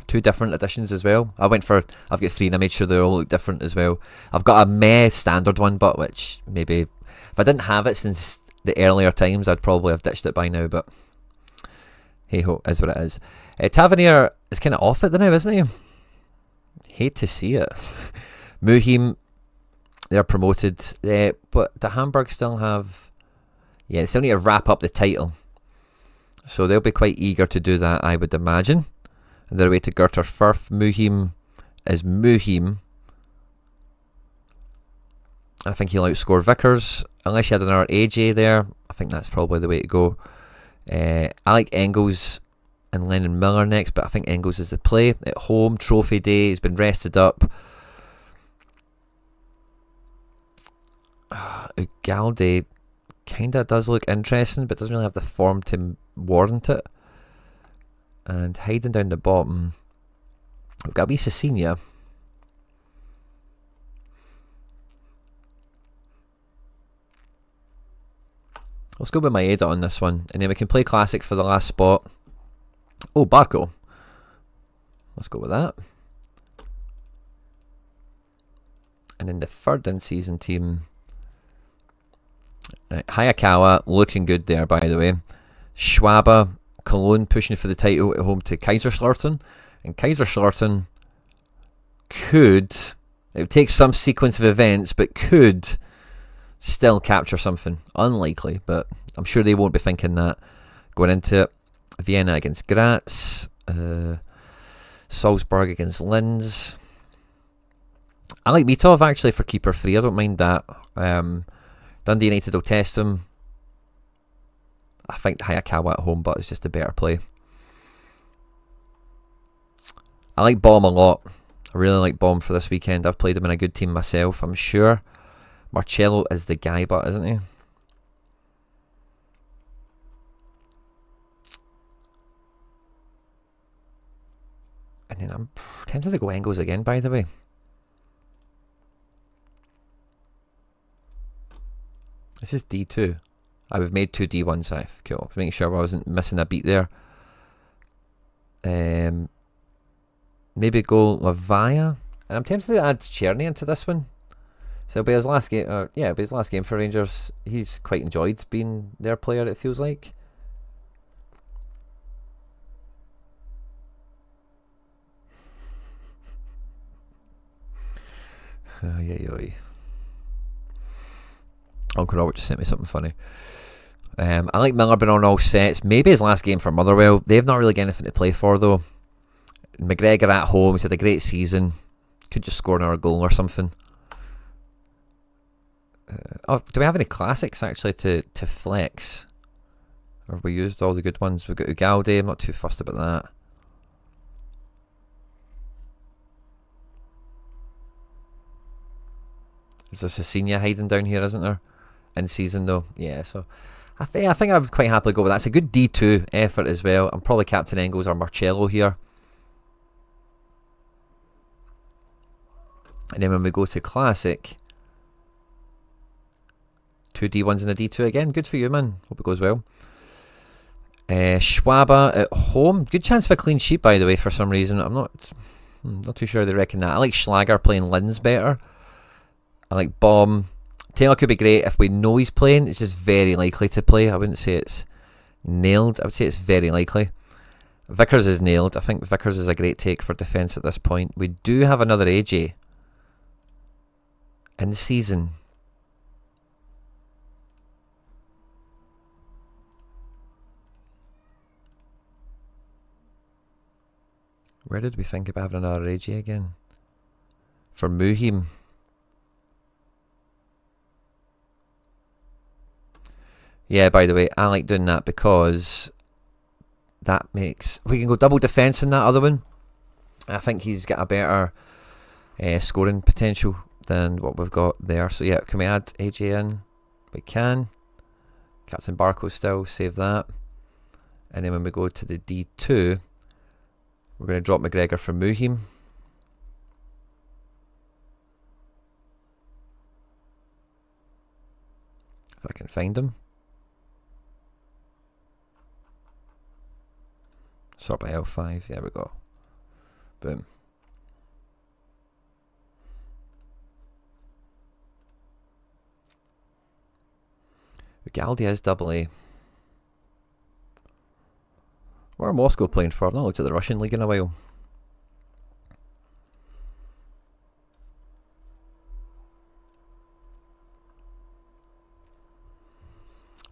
2 different editions as well. I've got 3 and I made sure they all look different as well. I've got a meh standard one, but which maybe if I didn't have it since the earlier times, I'd probably have ditched it by now, but hey ho, is what it is. Tavernier is kind of off it now, isn't he? Hate to see it. Muhim, they're promoted, but the Hamburg still have... Yeah, they still need to wrap up the title. So they'll be quite eager to do that, I would imagine. And they're away to Gerter Firth. Muhim is Muhim. I think he'll outscore Vickers. Unless you had another AJ there, I think that's probably the way to go. I like Engels and Lennon Miller next, but I think Engels is the play. At home, trophy day, he's been rested up. Ugalde kind of does look interesting, but doesn't really have the form to warrant it. And hiding down the bottom, we've got wee Cecilia. Let's go with my edit on this one, and then we can play classic for the last spot. Oh, Barco. Let's go with that. And then the third in-season team. Hayakawa, looking good there, by the way. Schwabe, Cologne pushing for the title at home to Kaiserslautern. And Kaiserslautern could... It would take some sequence of events, but could still capture something. Unlikely, but I'm sure they won't be thinking that going into it. Vienna against Graz. Salzburg against Linz. I like Mitov actually for keeper 3. I don't mind that. Dundee United will test him. I think Hayakawa at home, but it's just a better play. I like Baum a lot. I really like Baum for this weekend. I've played him in a good team myself, I'm sure. Marcello is the guy, but isn't he? And then I'm tempted to go Engels again, by the way. This is D2. I've made 2 D1s. I've cool. Making sure I wasn't missing a beat there. Maybe go Lavia. And I'm tempted to add Cherny into this one. So it'll be his last game. Yeah, it'll be his last game for Rangers. He's quite enjoyed being their player, it feels like. Uncle Robert just sent me something funny. I like Miller being on all sets. Maybe his last game for Motherwell. They've not really got anything to play for though. McGregor at home. He's had a great season. Could just score another goal or something. Do we have any classics actually to flex? Or have we used all the good ones? We've got Ugalde. I'm not too fussed about that. There's a Cecina hiding down here, isn't there? In season though. Yeah, so I think I would quite happily go with that. It's a good D2 effort as well. I'm probably Captain Engels or Marcello here. And then when we go to Classic, 2 D1s and a D2 again. Good for you, man. Hope it goes well. Schwaba at home. Good chance for a clean sheet, by the way, for some reason. I'm not too sure they reckon that. I like Schlager playing Linz better. I like Baum. Taylor could be great if we know he's playing. It's just very likely to play. I wouldn't say it's nailed. I would say it's very likely. Vickers is nailed. I think Vickers is a great take for defence at this point. We do have another AJ in the season. Where did we think about having another AJ again? For Muhim. Yeah, by the way, I like doing that because that makes... We can go double defence in that other one. I think he's got a better scoring potential than what we've got there. So yeah, can we add AJ in? We can. Captain Barco still, save that. And then when we go to the D2, we're going to drop McGregor for Muhim. If I can find him. Sort by L5, there we go. Boom. Ugalde is double A. What are Moscow playing for? I've not looked at the Russian league in a while.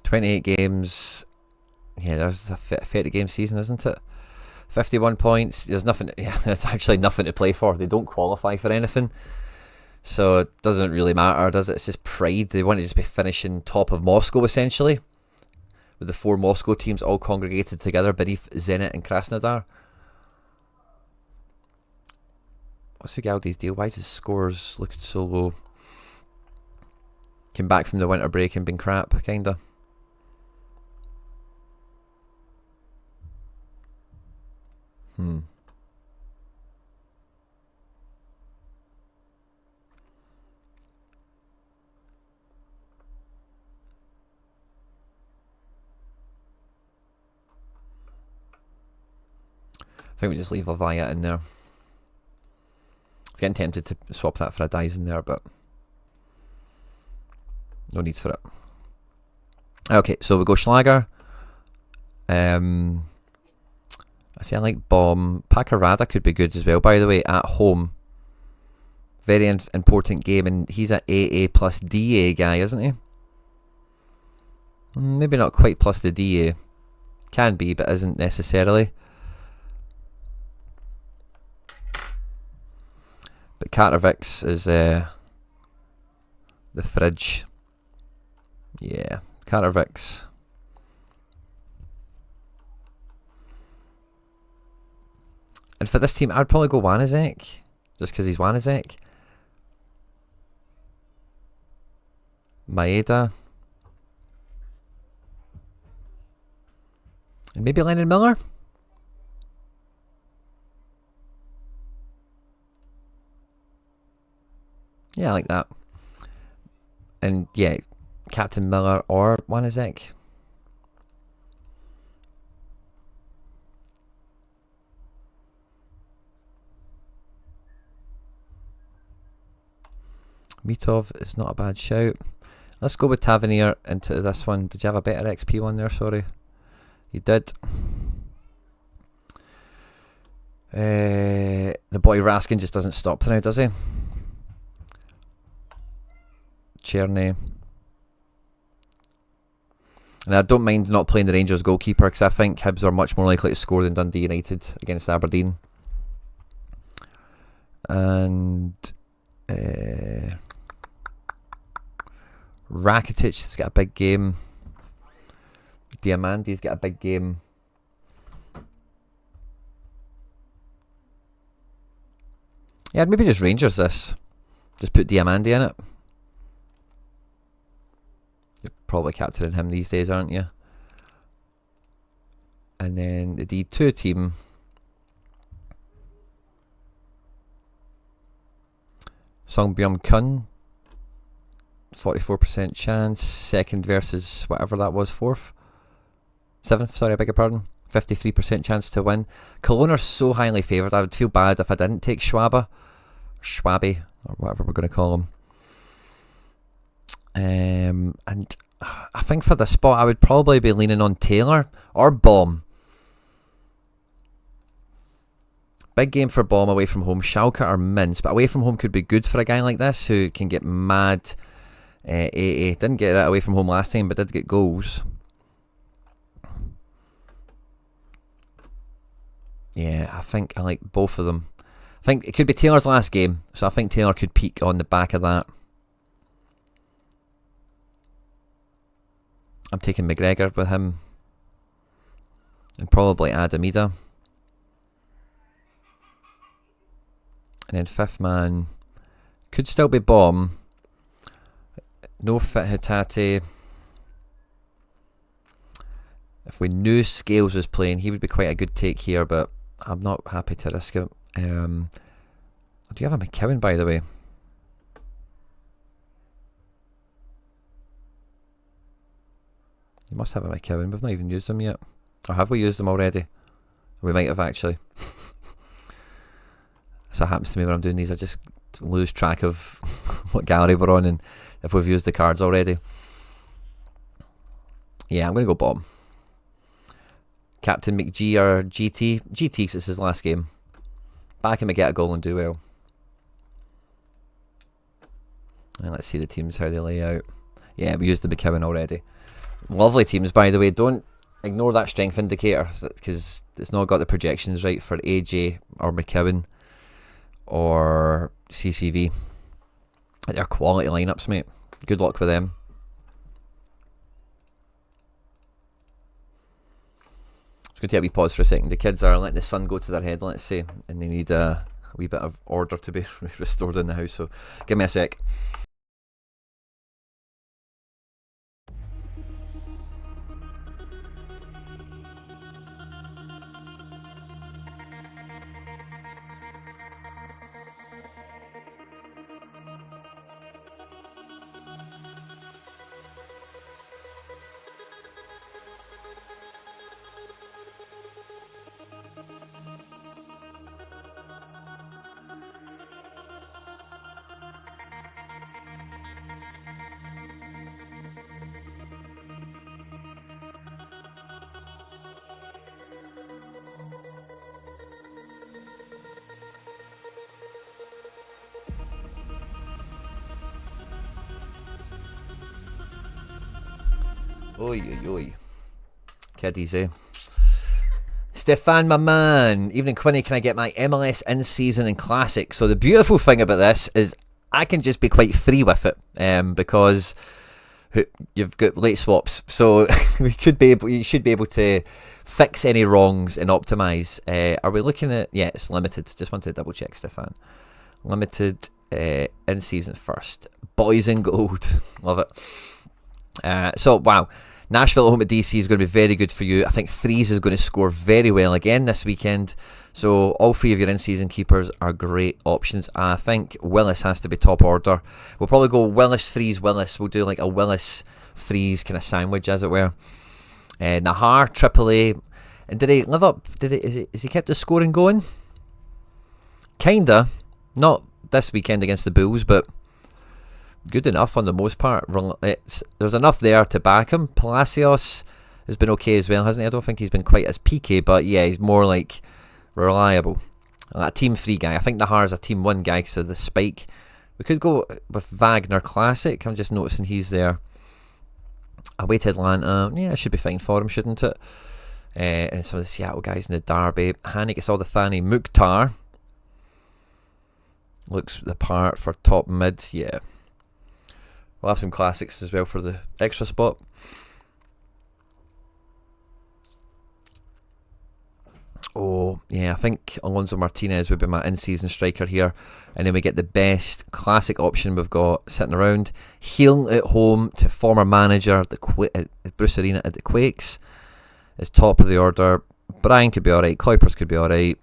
"28 games. Yeah, there's a 30 game season, isn't it? 51 points. There's nothing. Yeah, there's actually nothing to play for. They don't qualify for anything. So it doesn't really matter, does it? It's just pride. They want to just be finishing top of Moscow, essentially. With the 4 Moscow teams all congregated together beneath Zenit and Krasnodar. What's Ugalde's deal? Why is his scores looking so low? Came back from the winter break and been crap, kinda. I think we just leave Lavia in there. I was getting tempted to swap that for a Dice in there, but no need for it. Okay, so we go Schlager. I see I like Baum. Pakarada could be good as well, by the way, at home. Very important game, and he's a AA plus DA guy, isn't he? Maybe not quite plus the DA. Can be, but isn't necessarily. But Carter-Vicks is the fridge. Yeah, Carter-Vicks. And for this team, I'd probably go Wanizek, just because he's Wanizek. Maeda. And maybe Lennon Miller. Yeah, I like that. And yeah, Captain Miller or Wanizek. Mitov is not a bad shout. Let's go with Tavernier into this one. Did you have a better XP one there? Sorry. You did. The boy Raskin just doesn't stop now, does he? Cherney. And I don't mind not playing the Rangers goalkeeper because I think Hibs are much more likely to score than Dundee United against Aberdeen. And Rakitic has got a big game. Diamante's got a big game. Yeah, I'd maybe just Rangers this. Just put Diamante in it. You're probably captaining him these days, aren't you? And then the D2 team. Songbyum Kun. 44% chance. Second versus whatever that was. Fourth. 7th, sorry, I beg your pardon. 53% chance to win. Cologne are so highly favoured. I would feel bad if I didn't take Schwabe, or whatever we're going to call him. And I think for the spot, I would probably be leaning on Taylor or Baum. Big game for Baum away from home. Schalke are mince, but away from home could be good for a guy like this who can get mad. AA didn't get it away from home last time, but did get goals. Yeah, I think I like both of them. I think it could be Taylor's last game, so I think Taylor could peak on the back of that. I'm taking McGregor with him. And probably Adamida. And then fifth man could still be Baum. No fit Hatate. If we knew Scales was playing, he would be quite a good take here, but I'm not happy to risk it. Do you have a McKeown, by the way? You must have a McKeown. We've not even used them yet. Or have we used them already? We might have, actually. So it happens to me when I'm doing these. I just lose track of what gallery we're on and if we've used the cards already. Yeah, I'm going to go Baum. Captain McGee or GT. GT, this is his last game. Back him to get a goal and do well. And let's see the teams, how they lay out. Yeah, we used the McKeown already. Lovely teams, by the way. Don't ignore that strength indicator because it's not got the projections right for AJ or McKeown or CCV. They're quality lineups, mate. Good luck with them. Just going to take a wee pause for a second. The kids are letting the sun go to their head, let's say, and they need a wee bit of order to be restored in the house. So give me a sec. Oi, oi, oi. Kiddies, eh? Stefan, my man. Evening, Quinny. Can I get my MLS in-season and classic? So the beautiful thing about this is I can just be quite free with it, because you've got late swaps. So you should be able to fix any wrongs and optimize. Are we looking at? Yeah, it's limited. Just want to double check, Stefan. Limited in-season first. Boys in gold. Love it. So wow. Nashville at home at DC is going to be very good for you. I think Freeze is going to score very well again this weekend. So all three of your in-season keepers are great options. I think Willis has to be top order. We'll probably go Willis, Freeze, Willis. We'll do like a Willis, Freeze kind of sandwich, as it were. Nahar, AAA. And did he live up? Is he kept the scoring going? Kinda. Not this weekend against the Bulls, but good enough on the most part. There's enough there to back him. Palacios has been okay as well, hasn't he? I don't think he's been quite as peaky, but yeah, he's more like reliable. A team 3 guy. I think Nahar's a team 1 guy because of the spike. We could go with Wagner Classic. I'm just noticing he's there. Away to Atlanta. Yeah, it should be fine for him, shouldn't it? And some of the Seattle guys in the derby. Hani gets all the Thani. Mukhtar looks the part for top mid. Yeah. We'll have some classics as well for the extra spot. Oh, yeah, I think Alonso Martinez would be my in-season striker here. And then we get the best classic option we've got sitting around. Heel at home to former manager at Bruce Arena at the Quakes. Is top of the order. Brian could be alright. Kuipers could be alright.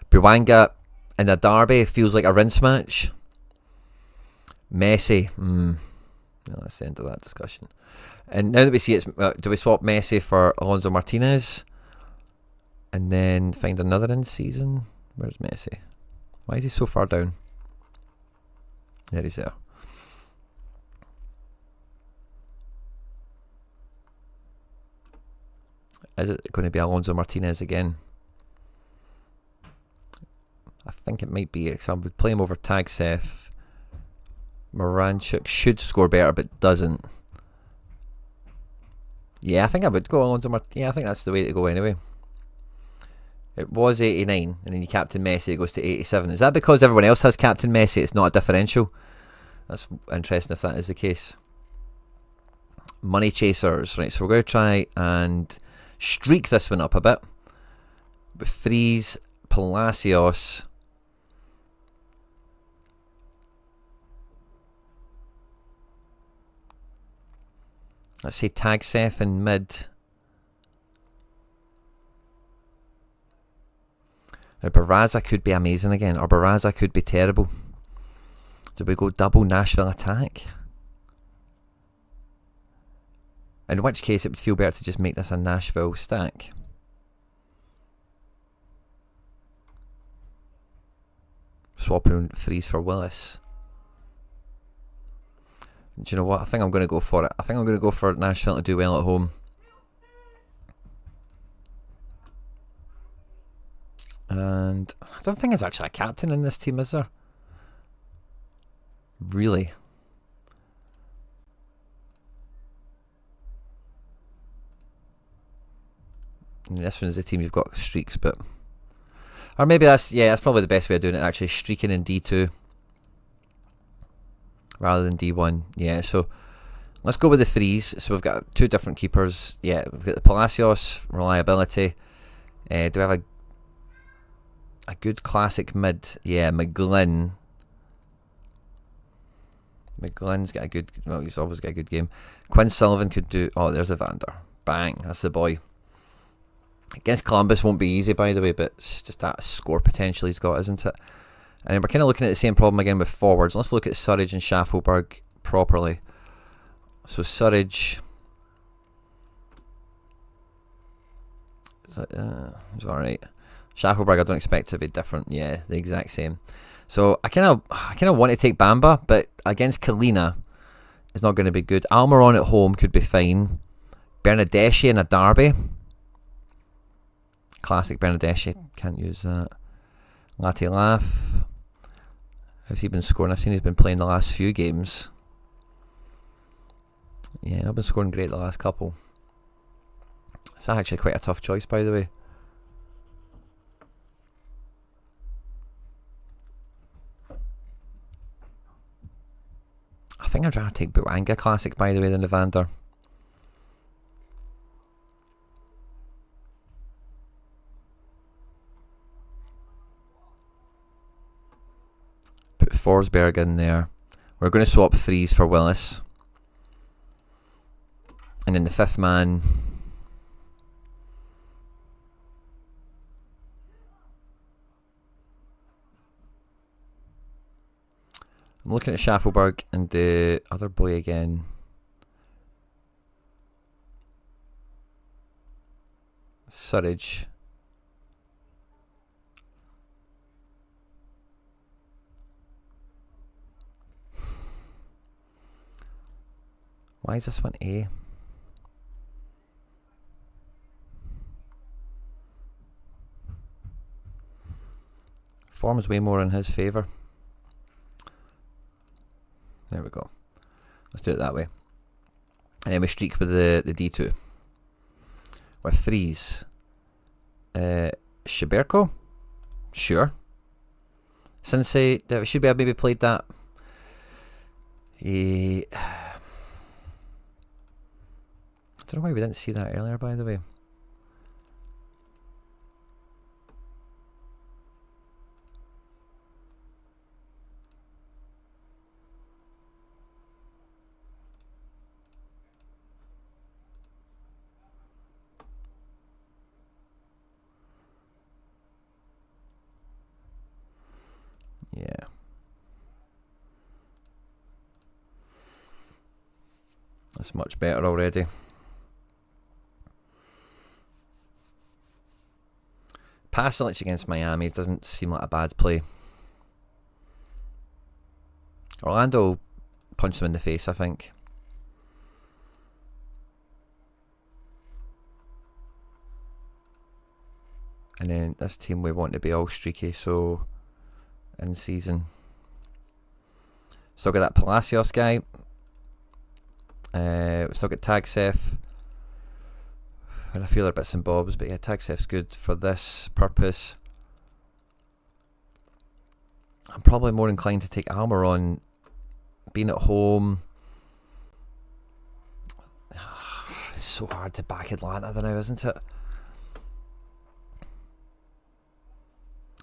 Buwanga in a derby feels like a rinse match. Messi. That's the end of that discussion. And now that we see it's, do we swap Messi for Alonso Martinez? And then find another in season? Where's Messi? Why is he so far down? There he's there. Is it going to be Alonso Martinez again? I think it might be. So I would play him over Tagsef. Moranchuk should score better, but doesn't. Yeah, I think I would go Alonso Martinez. Yeah, I think that's the way to go anyway. It was 89, and then you captain Messi, it goes to 87. Is that because everyone else has captain Messi? It's not a differential. That's interesting if that is the case. Money chasers, right? So we're going to try and streak this one up a bit. With Freeze, Palacios. Let's say Tagsef in mid. Now Barraza could be amazing again, or Barraza could be terrible. Do we go double Nashville attack? In which case it would feel better to just make this a Nashville stack. Swapping Freeze for Willis. Do you know what? I think I'm going to go for it. I think I'm going to go for Nashville to do well at home. And I don't think there's actually a captain in this team, is there? Really? I mean, this one's the team you've got streaks, but... Or maybe that's probably the best way of doing it, actually. Streaking in D2. Rather than D1. Yeah, so let's go with the Freeze. So we've got 2 different keepers. Yeah, we've got the Palacios, reliability. Do we have a good classic mid? Yeah, McGlynn. McGlynn's got a good... Well, he's always got a good game. Quinn Sullivan could do... Oh, there's Evander. Bang, that's the boy. Against Columbus won't be easy, by the way, but it's just that score potential he's got, isn't it? And then we're kind of looking at the same problem again with forwards. Let's look at Surridge and Schaffelberg properly. So Surridge... It's alright. Schaffelberg I don't expect to be different. Yeah, the exact same. So I kind of want to take Bamba, but against Kalina it's not going to be good. Almiron at home could be fine. Bernadeschi in a derby. Classic Bernadeschi. Can't use that. Latte Laugh. How's he been scoring? I've seen he's been playing the last few games. Yeah, I've been scoring great the last couple. It's actually quite a tough choice, by the way. I think I'd rather take Buanga Classic, by the way, than Evander. Put Forsberg in there. We're going to swap 3s for Willis. And then the 5th man... I'm looking at Schaffelberg and the other boy again. Surridge. Why is this one A? Form's way more in his favour. There we go. Let's do it that way. And then we streak with the D2. With 3s. Shiberko? Sure. Sensei, should we have maybe played that? I don't know why we didn't see that earlier, by the way. Yeah. That's much better already. Pasalic against Miami doesn't seem like a bad play. Orlando punched him in the face, I think. And then this team we want to be all streaky, so in season. Still got that Palacios guy. We still got Tagsef. And a few other bits and bobs, but yeah, Tagsef's good for this purpose. I'm probably more inclined to take Almiron. Being at home. It's so hard to back Atlanta now, isn't it?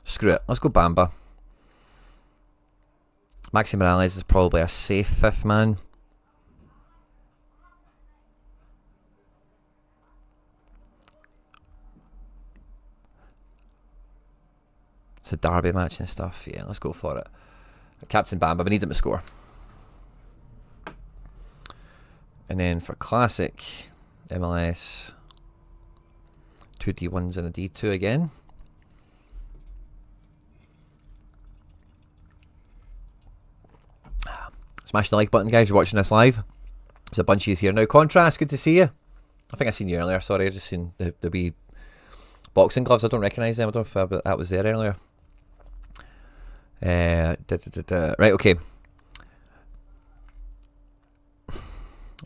Screw it, let's go Bamba. Maxi Morales is probably a safe 5th man. It's a derby match and stuff. Yeah, let's go for it. Captain Bamba, we need him to score. And then for Classic, MLS, 2 D1s and a D2 again. Smash the like button, guys. You're watching this live. There's a bunch of you here now. Contrast, good to see you. I think I seen you earlier. Sorry, I just seen the wee boxing gloves. I don't recognise them. I don't know if that was there earlier. Right, okay.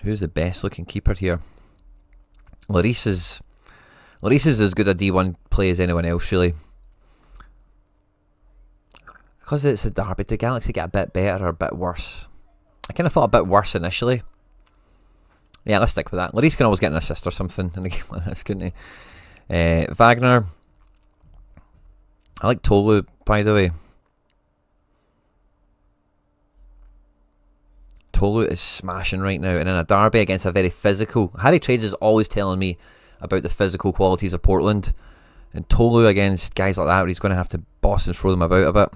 Who's the best looking keeper here? Lloris is as good a D1 play as anyone else, really. Because it's a derby, did Galaxy get a bit better or a bit worse? I kind of thought a bit worse initially. Yeah, let's stick with that. Lloris can always get an assist or something in a game like this, couldn't he? Wagner. I like Tolu, by the way. Tolu is smashing right now, and in a derby against a very physical... Harry Trades is always telling me about the physical qualities of Portland, and Tolu against guys like that, where he's going to have to boss and throw them about a bit.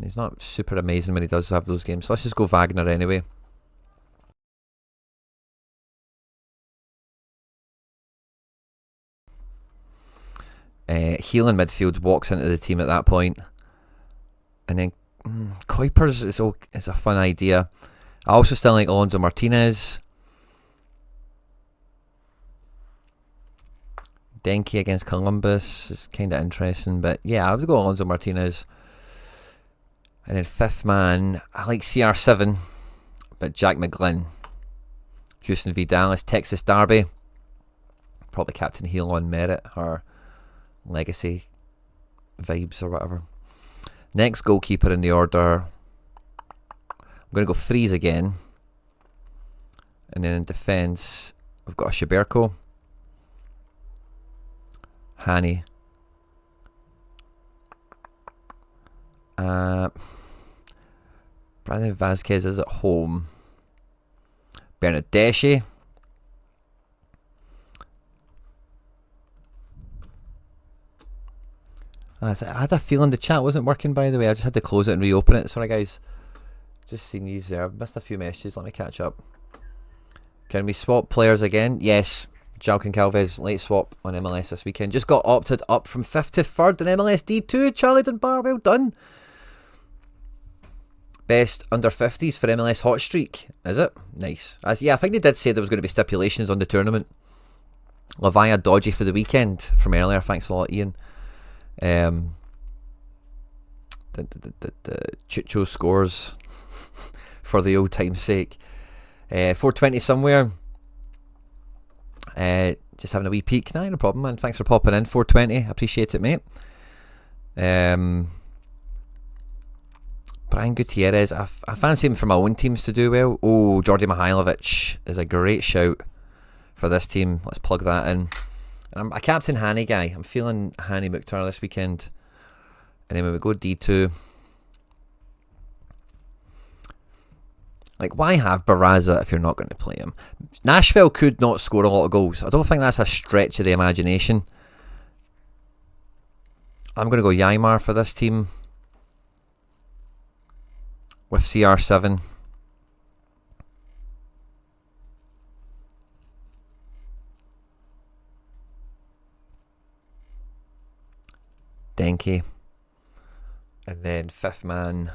He's not super amazing when he does have those games, so let's just go Wagner anyway. Heel in midfield walks into the team at that point, and then Kuipers is a fun idea. I also still like Alonso Martinez. Denki against Columbus is kind of interesting, but yeah, I would go Alonso Martinez. And then 5th man, I like CR7, but Jack McGlynn. Houston v Dallas, Texas Derby. Probably Captain Heel on merit or legacy vibes or whatever. Next goalkeeper in the order. I'm going to go threes again. And then in defence, we've got a Shaberko, Hani, Brandon Vasquez is at home, Bernadeschi, I had a feeling the chat wasn't working, by the way. I just had to close it and reopen it. Sorry guys, just seen these there. I've missed a few messages, let me catch up. Can we swap players again? Yes. Jalkin Calves, late swap on MLS this weekend. Just got opted up from 5th to 3rd in MLS D2. Charlie Dunbar, well done. Best under 50s for MLS Hot Streak, is it? Nice. Yeah, I think they did say there was going to be stipulations on the tournament. Lavia dodgy for the weekend from earlier. Thanks a lot, Ian. Chicho scores for the old time's sake. 420 somewhere. Just having a wee peek. Nah, no problem, man. Thanks for popping in. 420. Appreciate it, mate. Brian Gutierrez. I fancy him for my own teams to do well. Oh, Jordi Mihailovic is a great shout for this team. Let's plug that in. And I'm a Captain Hani guy. I'm feeling Hani Mukhtar this weekend. And then when we go D2, like, why have Barraza if you're not going to play him? Nashville could not score a lot of goals. I don't think that's a stretch of the imagination. I'm going to go Ymar for this team with CR7. Denke. And then 5th man.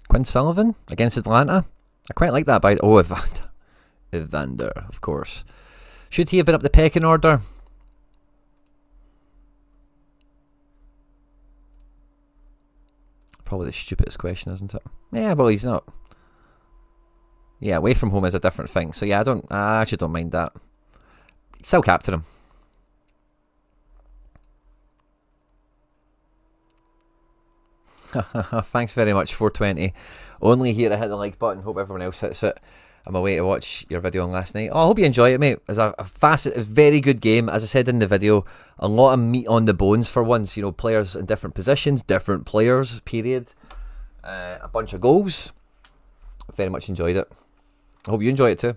Quinn Sullivan against Atlanta. I quite like that by Evander, of course. Should he have been up the pecking order? Probably the stupidest question, isn't it? Yeah, well, he's not. Yeah, away from home is a different thing. So yeah, I actually don't mind that. Still captain him. Thanks very much, 420. Only here to hit the like button. Hope everyone else hits it. I'm away to watch your video on last night. Oh, I hope you enjoy it, mate. It's a very good game. As I said in the video, a lot of meat on the bones for once. You know, players in different positions, different players, period. A bunch of goals. Very much enjoyed it. I hope you enjoy it too.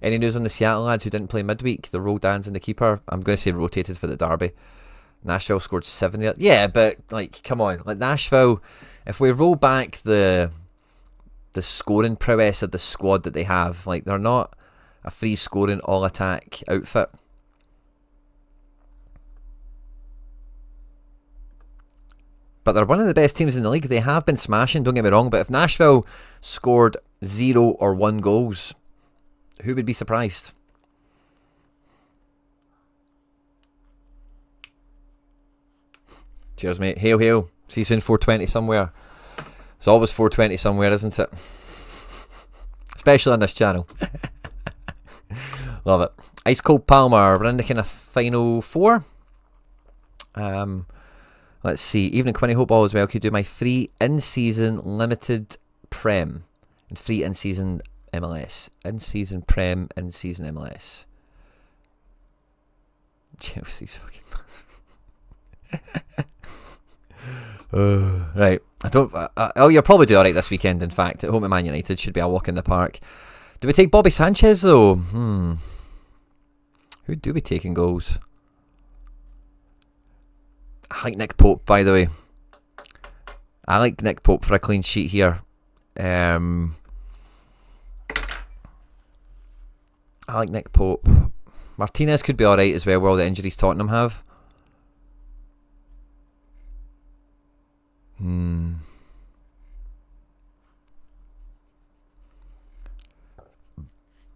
Any news on the Seattle lads who didn't play midweek? The Rodans and the keeper. I'm going to say rotated for the derby. Nashville scored 7. Yeah, but like, come on, like Nashville. If we roll back the scoring prowess of the squad that they have, like, they're not a free scoring all attack outfit. But they're one of the best teams in the league. They have been smashing, don't get me wrong. But if Nashville scored 0 or 1 goals, who would be surprised? Cheers, mate. Hail, hail. See you soon, 420 somewhere. It's always 420 somewhere, isn't it? Especially on this channel. Love it. Ice Cold Palmer. We're in the kind of final 4. Let's see. Evening Quinny, hope all is well. Could you do my free in-season limited Prem and free in-season MLS? In-season Prem, in-season MLS. Chelsea's fucking right. I don't. You'll probably do alright this weekend, in fact. At home at Man United. Should be a walk in the park. Do we take Bobby Sanchez, though? Who do we take in goals? I like Nick Pope, by the way. I like Nick Pope for a clean sheet here. I like Nick Pope. Martinez could be alright as well with all the injuries Tottenham have.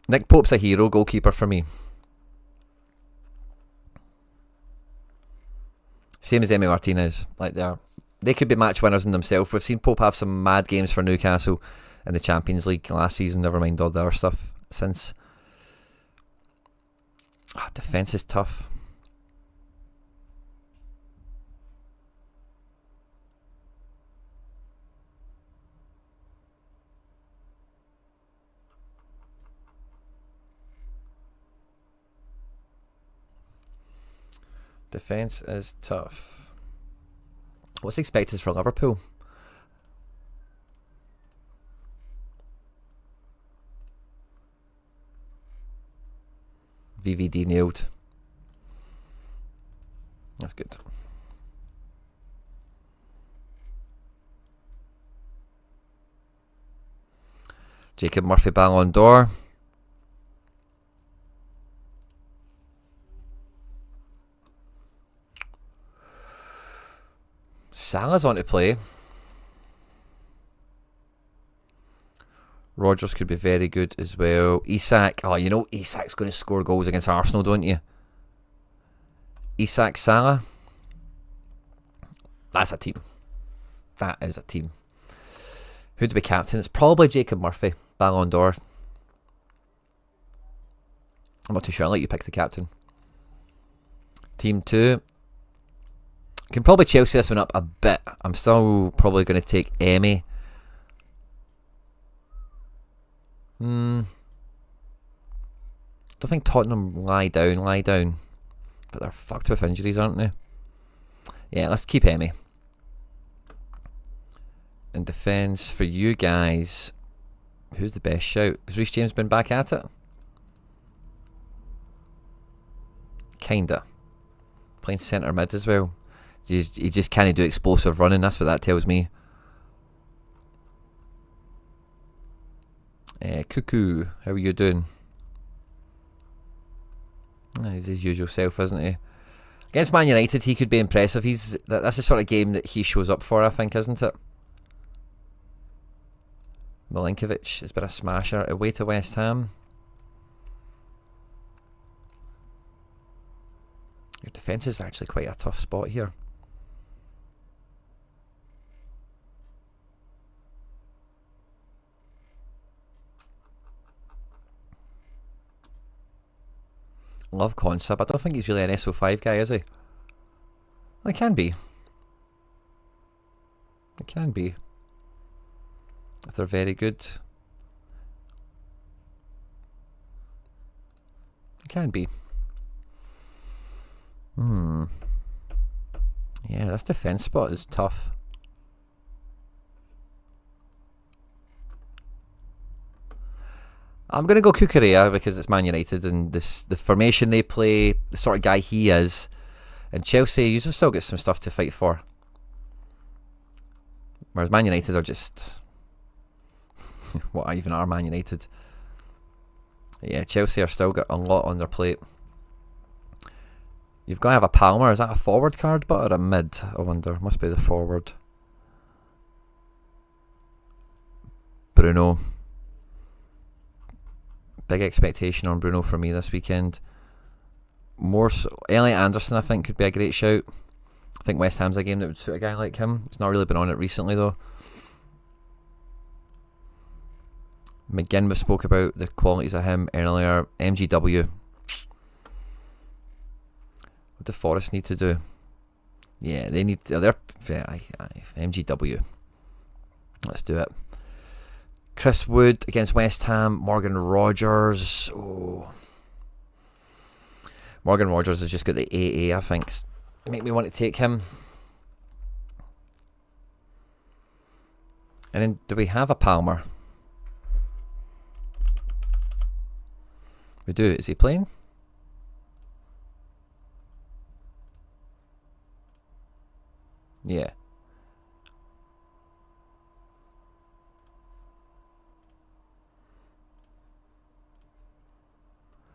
Nick Pope's a hero goalkeeper for me. Same as Emi Martinez. Like, they're they could be match winners in themselves. We've seen Pope have some mad games for Newcastle in the Champions League last season, never mind all the other stuff since. Defence is tough. Defence is tough. What's expected for Liverpool? VVD nailed. That's good. Jacob Murphy Ballon d'Or. Salah's on to play. Rodgers could be very good as well. Isak. Oh, you know Isak's going to score goals against Arsenal, don't you? Isak, Salah. That's a team. That is a team. Who to be captain? It's probably Jacob Murphy, Ballon d'Or. I'm not too sure. I'll let you pick the captain. Team 2. Can probably Chelsea this one up a bit. I'm still probably going to take Emmy. Don't think Tottenham lie down. But they're fucked with injuries, aren't they? Yeah, let's keep Emmy. In defence for you guys, who's the best shout? Has Reece James been back at it? Kinda. Playing centre mid as well. He just can't do explosive running. That's what that tells me. Cuckoo, how are you doing? He's his usual self, isn't he? Against Man United, he could be impressive. That's the sort of game that he shows up for, I think, isn't it? Milinkovic has been a smasher away to West Ham. Your defence is actually quite a tough spot here. Love Concept. I don't think he's really an SO5 guy, is he? Well, he can be. It can be. If they're very good. It can be. Yeah, this defence spot is tough. I'm going to go Cucurella because it's Man United and the formation they play, the sort of guy he is. And Chelsea, you just still get some stuff to fight for. Whereas Man United are just... what even are Man United? Yeah, Chelsea are still got a lot on their plate. You've got to have a Palmer. Is that a forward card but or a mid? I wonder. Must be the forward. Bruno. Big expectation on Bruno for me this weekend. More so, Elliot Anderson I think could be a great shout. I think West Ham's a game that would suit a guy like him. He's not really been on it recently though. McGinn, we spoke about the qualities of him earlier. MGW. What do Forest need to do? Yeah, they need to, MGW. Let's do it. Chris Wood against West Ham. Morgan Rogers. Oh. Morgan Rogers has just got the AA, I think. Make me want to take him. And then, do we have a Palmer? We do. Is he playing? Yeah.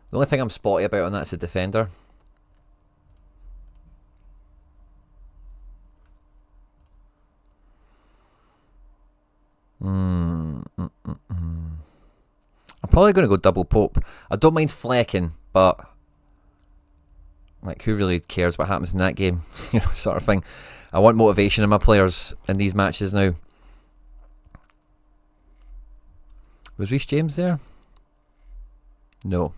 The only thing I'm spotty about on that's a defender. I'm probably going to go double Pope. I don't mind flecking, but Like, who really cares what happens in that game? You know, sort of thing. I want motivation in my players in these matches now. Was Reece James there? No.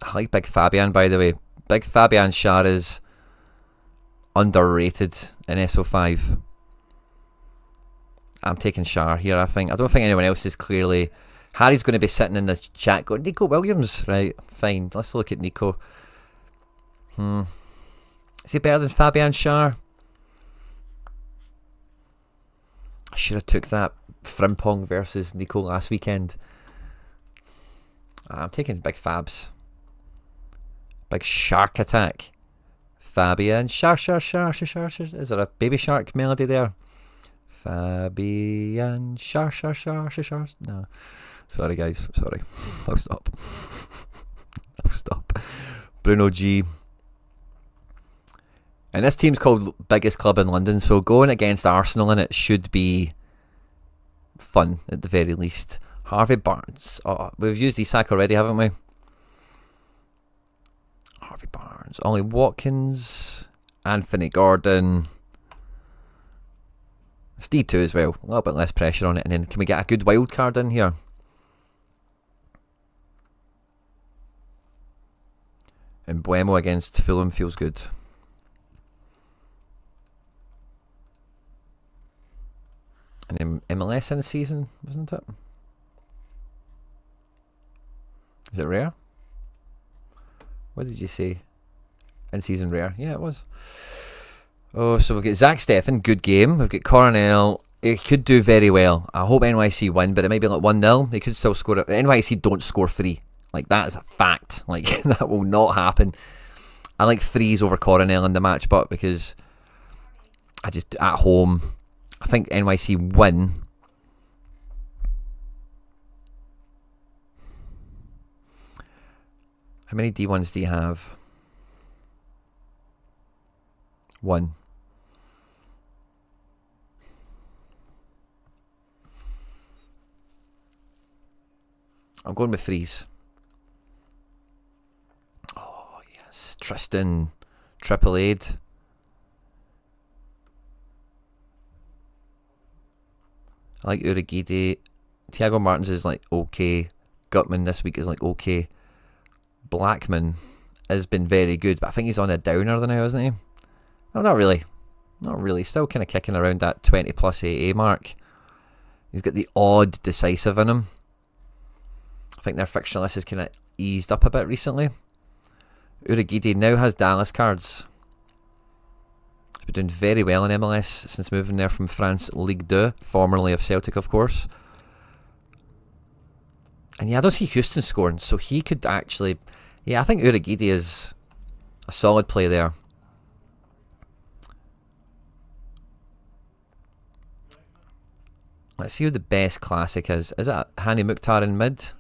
I like Big Fabian, by the way. Big Fabian Schär is underrated in SO5. I'm taking Schär here, I think. I don't think anyone else is clearly... Harry's going to be sitting in the chat going, Nico Williams. Right, fine. Let's look at Nico. Is he better than Fabian Schär? I should have took that Frimpong versus Nico last weekend. I'm taking Big Fabs. Big shark attack. Fabian Schär. Is there a baby shark melody there? Fabian Schär. No. Sorry, guys. Sorry. I'll stop. I'll stop. Bruno G. And this team's called Biggest Club in London, so going against Arsenal in it should be fun at the very least. Harvey Barnes. Oh, we've used Isak already, haven't we? Harvey Barnes. Ollie Watkins. Anthony Gordon. It's D2 as well. A little bit less pressure on it. And then can we get a good wild card in here? And Buemo against Fulham feels good. And MLS in the season, wasn't it? Is it rare? What did you say? In season rare? Yeah, it was. Oh, so we've got Zach Steffen, good game. We've got Coronel. He could do very well. I hope NYC win, but it may be like 1-0. They could still score it. NYC don't score 3. Like, that is a fact. Like, that will not happen. I like 3s over Coronel in the match, but because I just, at home, I think NYC win. How many D1s do you have? 1. I'm going with 3s. Oh, yes. Tristan. Triple Aid. I like Urigide. Thiago Martins is like okay. Gutman this week is like okay. Blackman has been very good, but I think he's on a downer now, isn't he? No, not really. Not really. Still kind of kicking around that 20 plus AA mark. He's got the odd decisive in him. I think their fixture list has kind of eased up a bit recently. Urigide now has Dallas cards. He's been doing very well in MLS since moving there from France Ligue 2, formerly of Celtic, of course. And yeah, I don't see Houston scoring, so he could actually... Yeah, I think Urigide is a solid play there. Let's see who the best classic is. Is it Hani Mukhtar in mid?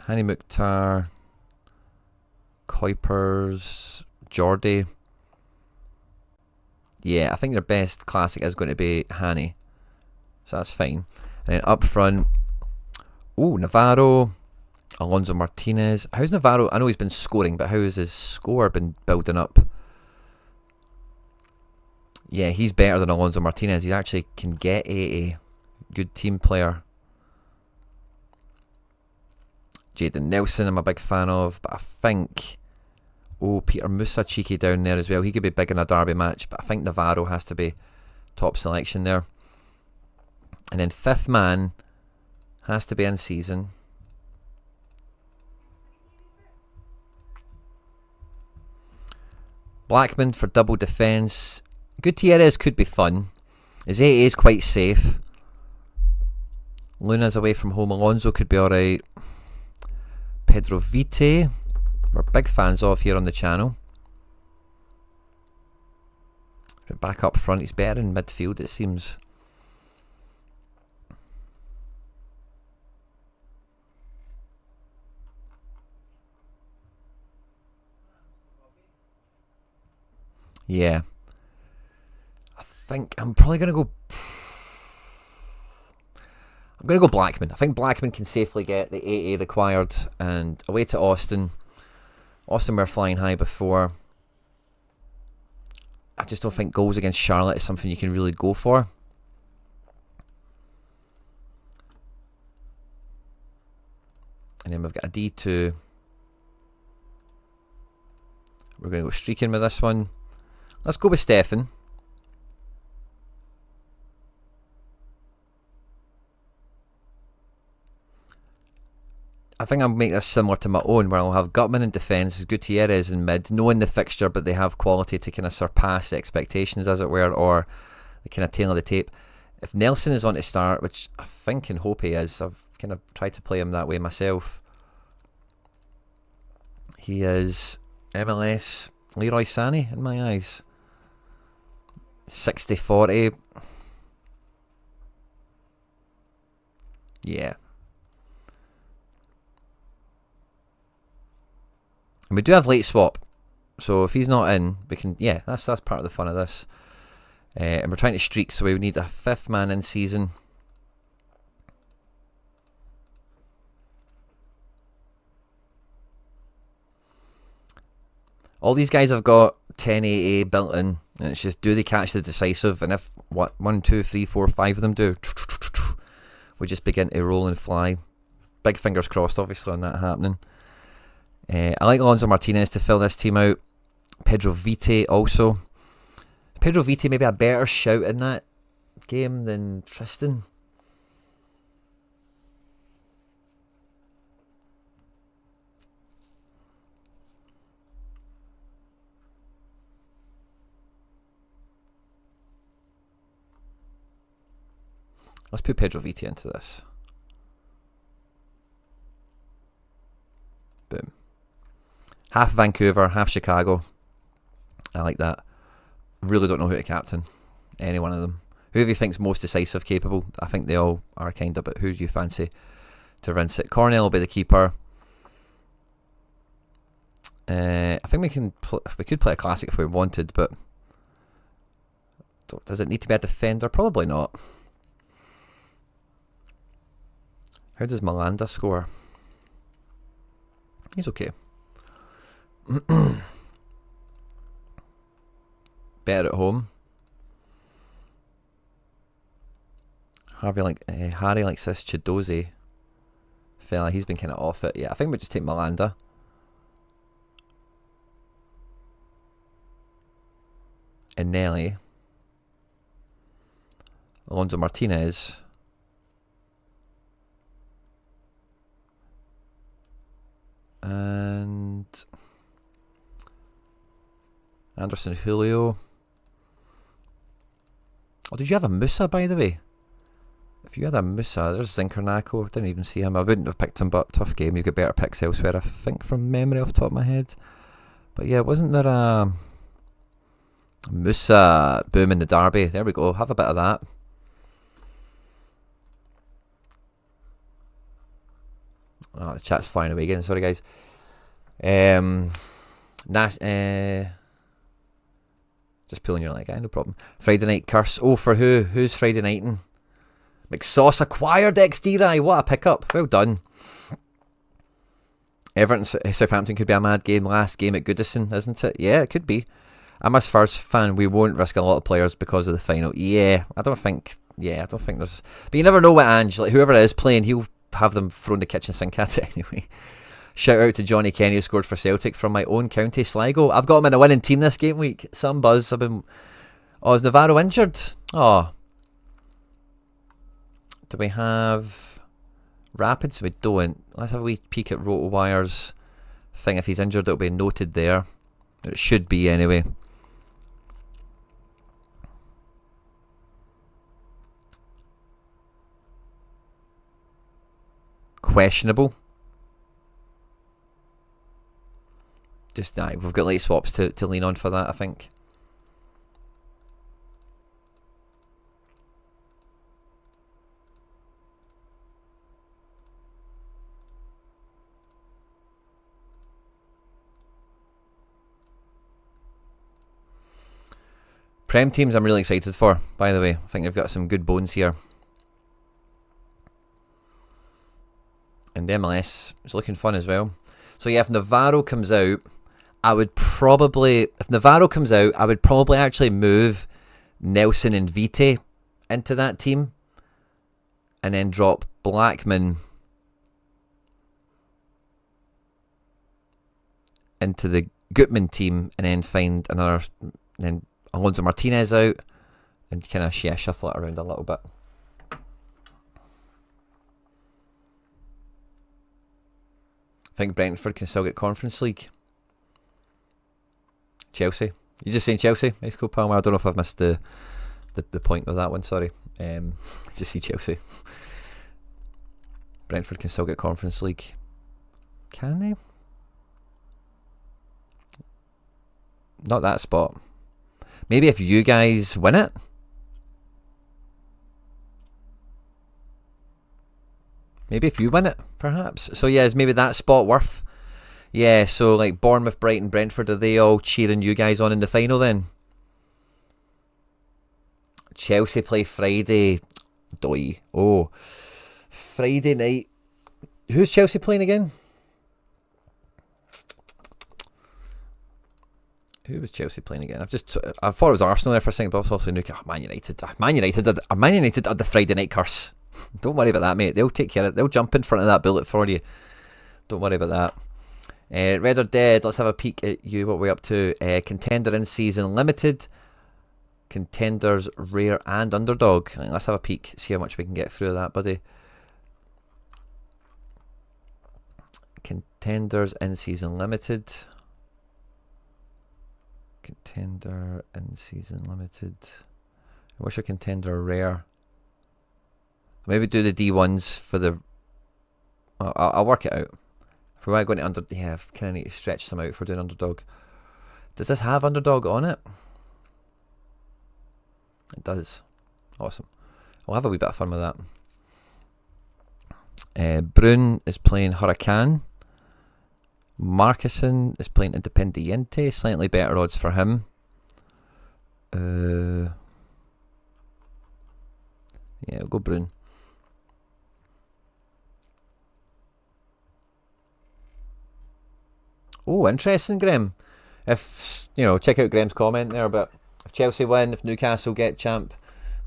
Hani Mukhtar, Kuipers, Jordi. Yeah, I think their best classic is going to be Hani. So that's fine. And then up front, Navarro, Alonso Martinez. How's Navarro? I know he's been scoring, but how has his score been building up? Yeah, he's better than Alonso Martinez. He actually can get AA. Good team player. Jadon Nelson I'm a big fan of, but I think... Peter Musa cheeky down there as well. He could be big in a derby match, but I think Navarro has to be top selection there. And then fifth man has to be in season. Blackman for double defence. Gutierrez could be fun. His AA is quite safe. Luna's away from home. Alonso could be alright. Pedro Vite, we're big fans of here on the channel. Back up front, he's better in midfield, it seems. Yeah. think I'm probably going to go... I'm going to go Blackman. I think Blackman can safely get the 80 required. And away to Austin. Austin were flying high before. I just don't think goals against Charlotte is something you can really go for. And then we've got a D2. We're going to go streaking with this one. Let's go with Stefan. I think I'll make this similar to my own, where I'll have Gutman in defence, Gutierrez in mid, knowing the fixture, but they have quality to kind of surpass expectations, as it were, or the kind of tail of the tape. If Nelson is on to start, which I think and hope he is, I've kind of tried to play him that way myself. He is MLS Leroy Sané in my eyes. 60-40. Yeah. And we do have late swap, so if he's not in, we can. Yeah, that's part of the fun of this. And we're trying to streak, so we need a 5th man in season. All these guys have got 10 AA built in, and it's just, do they catch the decisive? And if 1, 2, 3, 4, 5 of them do, we just begin to roll and fly. Big fingers crossed, obviously, on that happening. I like Alonso Martinez to fill this team out. Pedro Vite also. Pedro Vite maybe a better shout in that game than Tristan. Let's put Pedro Vite into this. Boom. Half Vancouver, half Chicago. I like that. Really don't know who to captain. Any one of them. Whoever you think's most decisive, capable. I think they all are kind of, but who do you fancy to rinse it? Cornell will be the keeper. I think we could play a classic if we wanted, but does it need to be a defender? Probably not. How does Malanda score? He's okay. Better at home. Harry likes this Chidozie fella. He's been kind of off it. Yeah, I think we just take Malanda. And Nelly. Alonso Martinez. And Anderson Julio. Oh, did you have a Musa, by the way? If you had a Musa, there's Zinkernaco. Didn't even see him. I wouldn't have picked him, but tough game. You get better picks elsewhere, I think, from memory off the top of my head. But yeah, wasn't there a Musa boom in the derby? There we go. Have a bit of that. Oh, the chat's flying away again. Sorry, guys. Just pulling your leg. No problem. Friday night curse. Oh, for who? Who's Friday nighting? McSauce acquired XD. What a pickup. Well done. Everton Southampton could be a mad game. Last game at Goodison, isn't it? Yeah, it could be. I'm a Spurs fan. We won't risk a lot of players because of the final. Yeah, I don't think there's. But you never know what Ange, like whoever it is playing, he'll have them thrown the kitchen sink at it anyway. Shout out to Johnny Kenny, who scored for Celtic from my own county, Sligo. I've got him in a winning team this game week. Some buzz. Oh, is Navarro injured? Oh. Do we have Rapids? We don't. Let's have a wee peek at RotoWire's thing. If he's injured, it'll be noted there. It should be anyway. Questionable. Just we've got late swaps to lean on for that, I think. Prem teams I'm really excited for, by the way. I think they've got some good bones here. And the MLS is looking fun as well. So yeah, if Navarro comes out, I would probably actually move Nelson and Vite into that team, and then drop Blackman into the Gutman team, and then find another, then Alonso Martinez out, and kind of shuffle it around a little bit. I think Brentford can still get Conference League. Chelsea. You just saying Chelsea? Nice, cool, Palmer. I don't know if I've missed the point with that one, sorry. Just see Chelsea. Brentford can still get Conference League. Can they? Not that spot. Maybe if you guys win it. Maybe if you win it, perhaps. So yeah, is maybe that spot worth? Yeah, so like Bournemouth, Brighton, Brentford, are they all cheering you guys on in the final then? Chelsea play Friday. Doi. Oh. Friday night. Who's Chelsea playing again? Who was Chelsea playing again? I thought it was Arsenal there for a second, but also Newcastle. Man United. Man United had the Friday night curse. Don't worry about that, mate. They'll take care of it. They'll jump in front of that bullet for you. Don't worry about that. Red or Dead, let's have a peek at you, what we're up to. Contender in season limited, contenders rare and underdog. Let's have a peek, see how much we can get through that, buddy. Contenders in season limited. Contender in season limited. What's your contender rare? Maybe do the D1s for the... I'll work it out. If we might go into under... Yeah, kind of need to stretch them out if we're doing underdog. Does this have underdog on it? It does. Awesome. I'll have a wee bit of fun with that. Brun is playing Huracan. Marcusson is playing Independiente. Slightly better odds for him. Yeah, I'll go Brun. Oh, interesting, Graham. If, check out Graham's comment there, but if Chelsea win, if Newcastle get champ,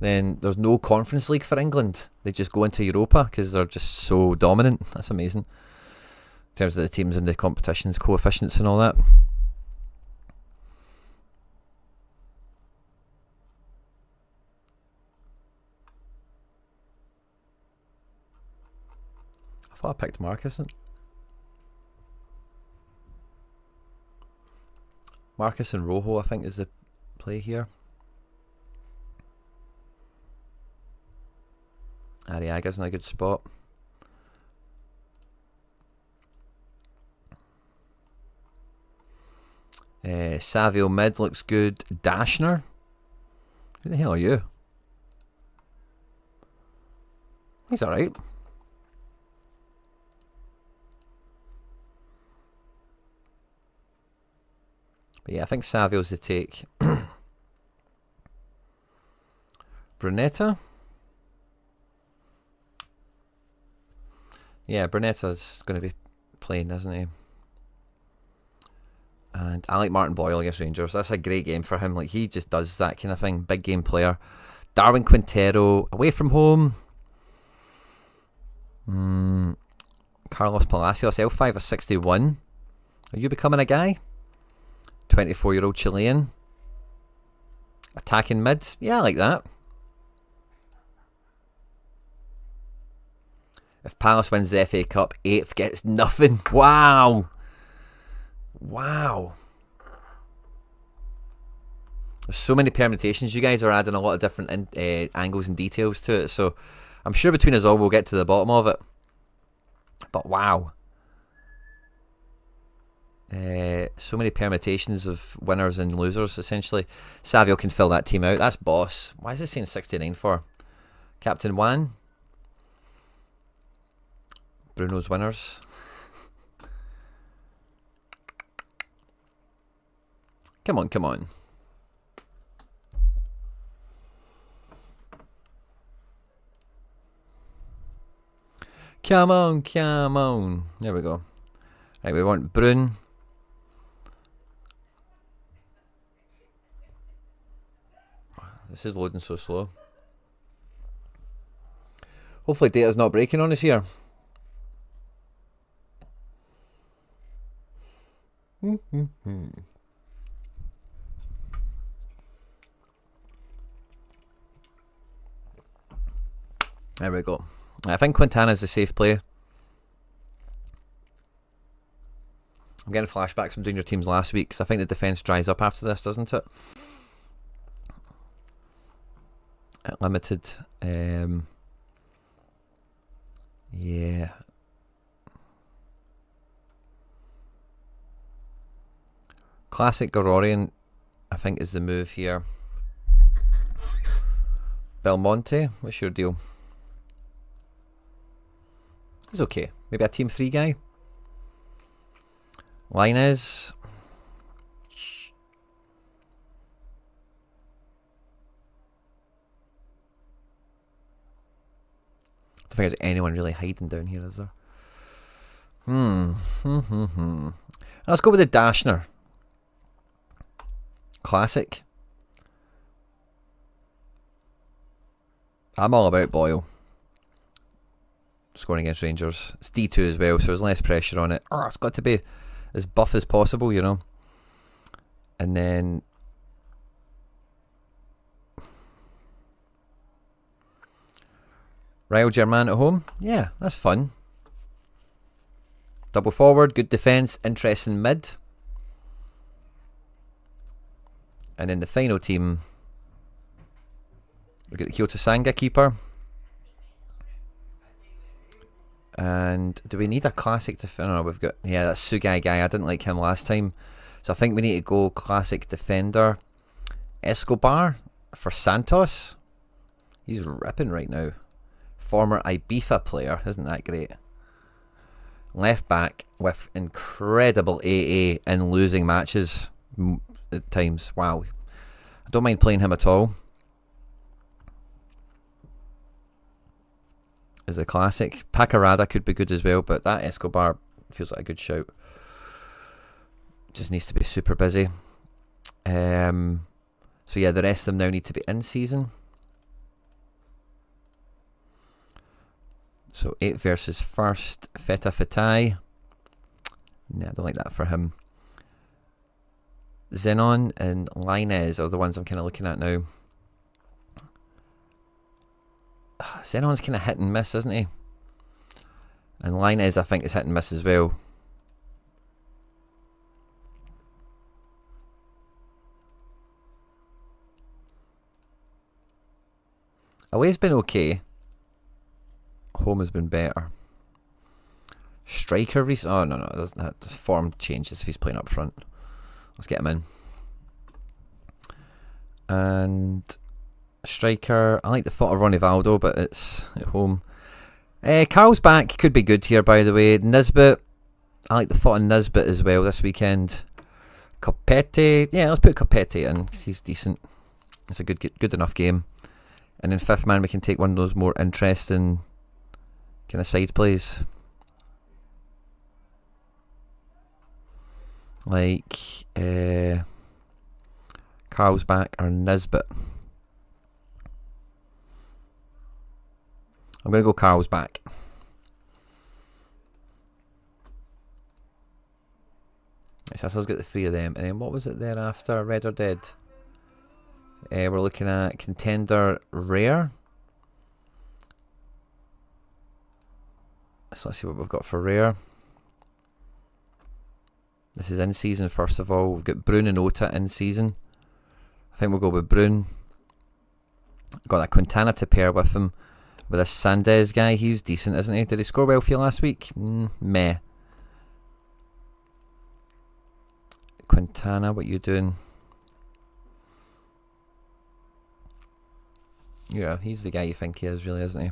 then there's no Conference League for England. They just go into Europa because they're just so dominant. That's amazing. In terms of the teams and the competitions, coefficients and all that. I thought I picked Marcusson. Marcus and Rojo, I think, is the play here. Arriaga's in a good spot. Savio mid looks good. Dashner? Who the hell are you? He's alright. But yeah, I think Savio's the take. Brunetta? Yeah, Brunetta's going to be playing, isn't he? And I like Martin Boyle against Rangers. That's a great game for him. Like, he just does that kind of thing. Big game player. Darwin Quintero, away from home. Carlos Palacios, L5 of 61. Are you becoming a guy? 24-year-old Chilean. Attacking mid. Yeah, I like that. If Palace wins the FA Cup, 8th gets nothing. Wow. Wow. There's so many permutations. You guys are adding a lot of different angles and details to it. So I'm sure between us all we'll get to the bottom of it. But wow. So many permutations of winners and losers, essentially. Savio can fill that team out. That's boss. Why is it saying 69 for? Captain Juan? Bruno's winners. Come on, come on. Come on, come on. There we go. Right, we want Brune. This is loading so slow. Hopefully data's not breaking on us here. There we go. I think Quintana's a safe play. I'm getting flashbacks from doing your teams last week because I think the defence dries up after this, doesn't it? At limited. Yeah. Classic Garorian, I think, is the move here. Belmonte, what's your deal? He's okay. Maybe a team 3 guy. Linez. I don't think there's anyone really hiding down here, is there? Let's go with the Dashner. Classic. I'm all about Boyle. Scoring against Rangers. It's D2 as well, so there's less pressure on it. It's got to be as buff as possible, you know. And then Ryle German at home. Yeah, that's fun. Double forward, good defence, interesting mid. And then the final team, we've got the Kyoto Sanga keeper. And do we need a classic defender? No, we've got, yeah, that Sugai guy. I didn't like him last time. So I think we need to go classic defender. Escobar for Santos. He's ripping right now. Former Ibiza player. Isn't that great? Left back with incredible AA and losing matches at times. Wow. I don't mind playing him at all. Is the classic. Pacarada could be good as well, but that Escobar feels like a good shout. Just needs to be super busy. So yeah, the rest of them now need to be in season. So 8 versus first. Feta Fatai. Nah, I don't like that for him. Zenon and Linez are the ones I'm kind of looking at now. Zenon's kind of hit and miss, isn't he? And Linez, I think, is hit and miss as well. Away's been okay. Home has been better. Striker recently. Oh, no. The form changes if he's playing up front. Let's get him in. And striker, I like the thought of Ronnie Valdo, but it's at home. Carl's back, could be good here, by the way. Nisbet, I like the thought of Nisbet as well this weekend. Copetti, yeah, let's put Copetti in because he's decent. It's a good enough game. And then 5th man, we can take one of those more interesting kind of side plays. Like Carl's back or Nisbet. I'm going to go Carl's back. So I've got the 3 of them. And then what was it thereafter? Red or Dead? We're looking at Contender Rare. So let's see what we've got for Rare. This is in season first of all. We've got Brune and Ota in season. I think we'll go with Brune. Got that Quintana to pair with him. With this Sandez guy, he's decent, isn't he? Did he score well for you last week? Meh. Quintana, what you doing? Yeah, he's the guy you think he is, really, isn't he?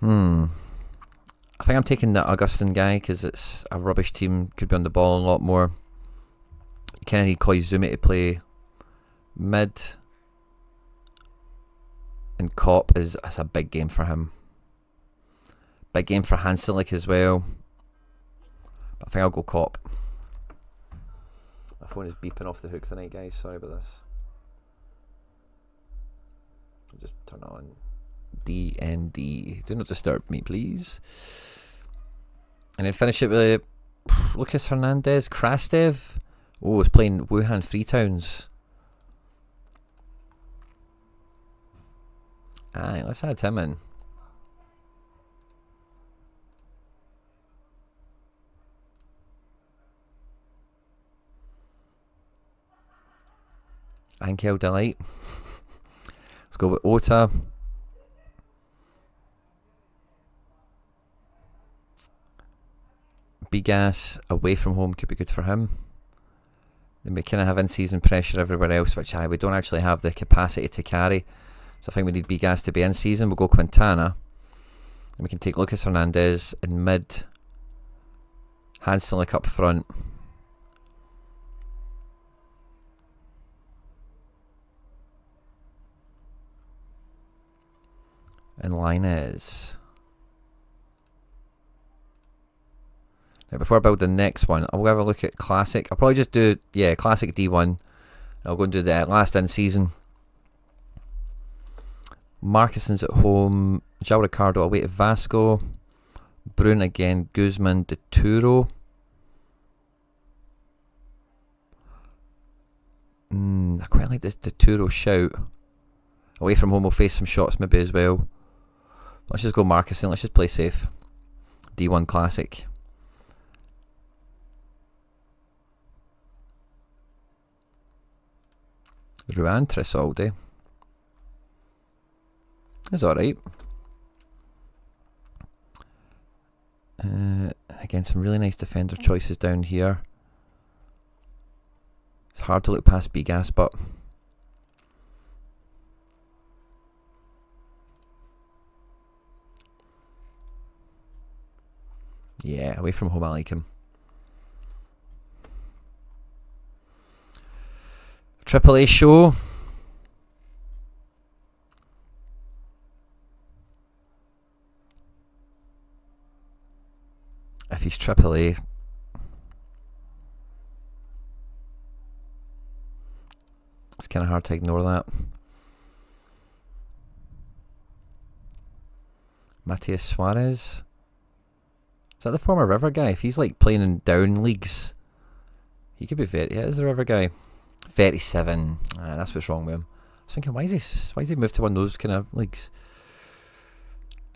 I think I'm taking the Augustin guy because it's a rubbish team. Could be on the ball a lot more. You kind of need Koizumi to play mid. And Cop that's a big game for him. Big game for Hanselick as well. But I think I'll go Cop. My phone is beeping off the hook tonight, guys. Sorry about this. I'll just turn it on. DND. Do not disturb me, please. And then finish it with Lucas Hernandez. Krastev. Oh, he's playing Wuhan Freetowns. Aye, let's add him in. Ankel Delight. Let's go with Ota. Bigas away from home could be good for him. Then we kind of have in-season pressure everywhere else, which we don't actually have the capacity to carry. So I think we need Bigas to be in season. We'll go Quintana. And we can take Lucas Hernandez in mid. Hanselick up front. And Linez. Now before I build the next one, I'll have a look at Classic. I'll probably just do, Classic D1. I'll go and do the last in season. Markeson's at home. João Ricardo away to Vasco. Brun again. Guzman, De Turo. I quite like the Turo shout. Away from home, we'll face some shots maybe as well. Let's just go Markeson. Let's just play safe. D1 Classic. Ruan Tresoldi. It's alright. Again, some really nice defender choices down here. It's hard to look past Bigas, but yeah, away from home I like him. Triple A show. If he's Triple A, it's kind of hard to ignore that. Matias Suarez. Is that the former River guy? If he's like playing in down leagues, he could be very. Yeah, is the River guy. 37. That's what's wrong with him. I was thinking, why is he moved to one of those kind of leagues?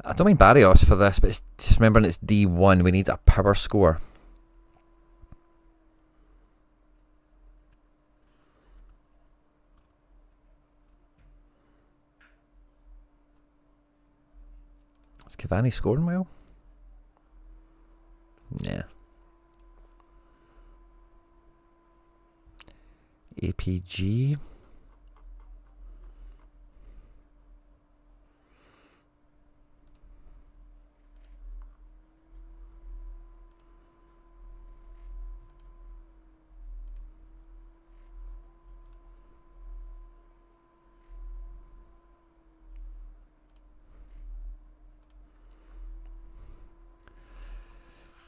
I don't mind Barrios for this, but it's just remembering it's D1. We need a power score. Is Cavani scoring well? Yeah. APG.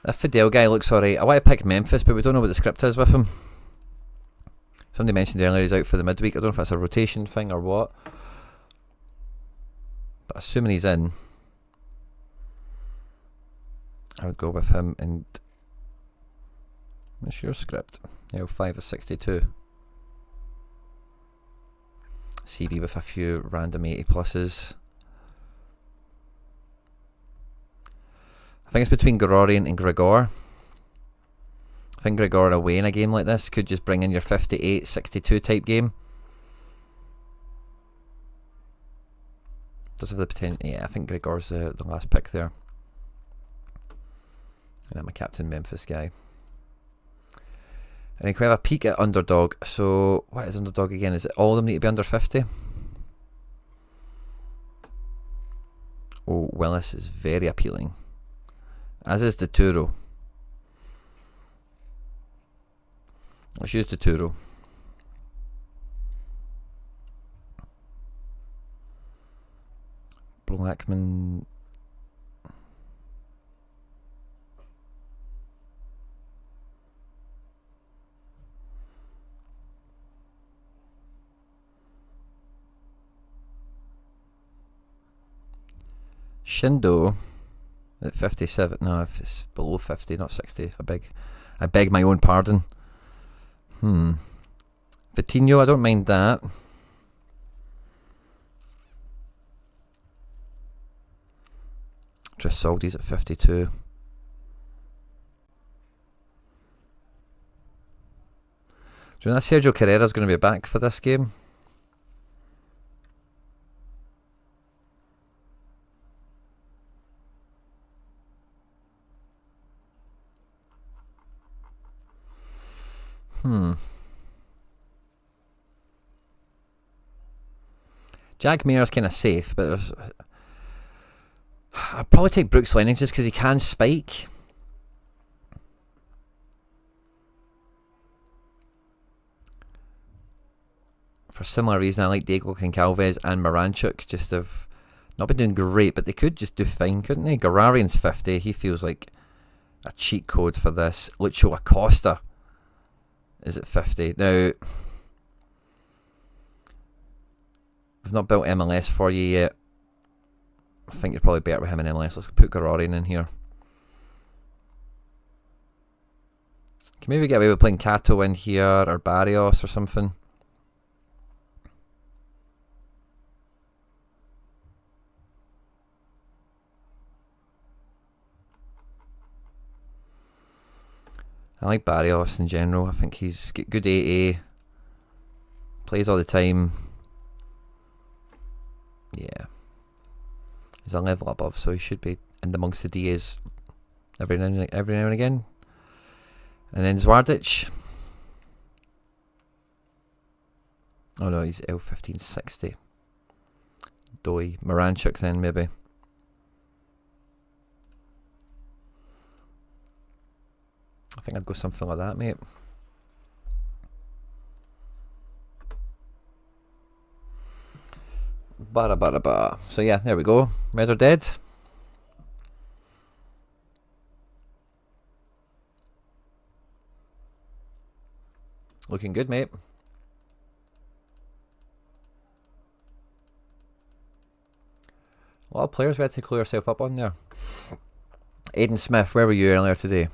That Fidel guy looks alright. I want to pick Memphis, but we don't know what the script is with him. Somebody mentioned earlier he's out for the midweek. I don't know if that's a rotation thing or what. But assuming he's in, I would go with him. And what's your script? L5 is 62. CB with a few random 80 pluses. I think it's between Gregorian and Gregor. I think Gregor away in a game like this could just bring in your 58, 62 type game. Does have the potential. Yeah, I think Gregor's the last pick there. And I'm a captain Memphis guy. And then can we have a peek at underdog? So, what is underdog again? Is it all of them need to be under 50? Oh, Willis is very appealing. As is Turo. Let's use Turo. Blackman. Shindo at 57. No, if it's below 50, not 60. I beg my own pardon. Vitinho, I don't mind that. Tresoldi's at 52. Do you know that Sergio Carrera's going to be back for this game? Jack Mayer's kind of safe, but there's... I'd probably take Brooks Lennon just because he can spike. For a similar reason, I like Diego Goncalves and Moranchuk. Just have not been doing great, but they could just do fine, couldn't they? Gararian's 50. He feels like a cheat code for this. Lucho Acosta is at 50. Now, we've not built MLS for you yet. I think you're probably better with him in MLS. Let's put Gararian in here. Can maybe get away with playing Cato in here or Barrios or something. I like Barrios in general. I think he's got good AA. Plays all the time. Yeah. He's a level above, so he should be in amongst the DAs every now and again. And then Zwardic. Oh no, he's L1560. Doi. Moranchuk then, maybe. I think I'd go something like that, mate. Ba-da-ba-da-ba. So yeah, there we go. Red or dead. Looking good, mate. A lot of players we had to clear ourselves up on there. Aiden Smith, where were you earlier today?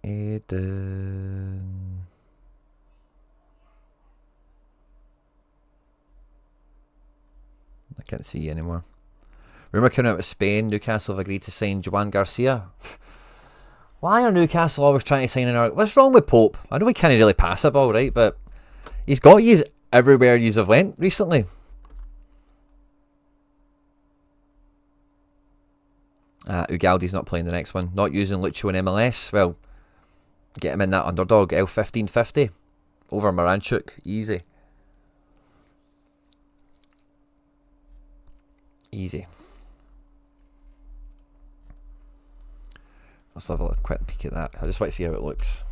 Aiden. I can't see you anymore. Rumour coming out of Spain, Newcastle have agreed to sign Joan Garcia. Why are Newcastle always trying to sign an arc? What's wrong with Pope? I know we can't really pass a ball, right? But he's got you everywhere you have went recently. Ugaldi's not playing the next one. Not using Lucho in MLS. Well, get him in that underdog. L1550 over Moranchuk. Easy. Easy. Let's have a quick peek at that. I just want to see how it looks.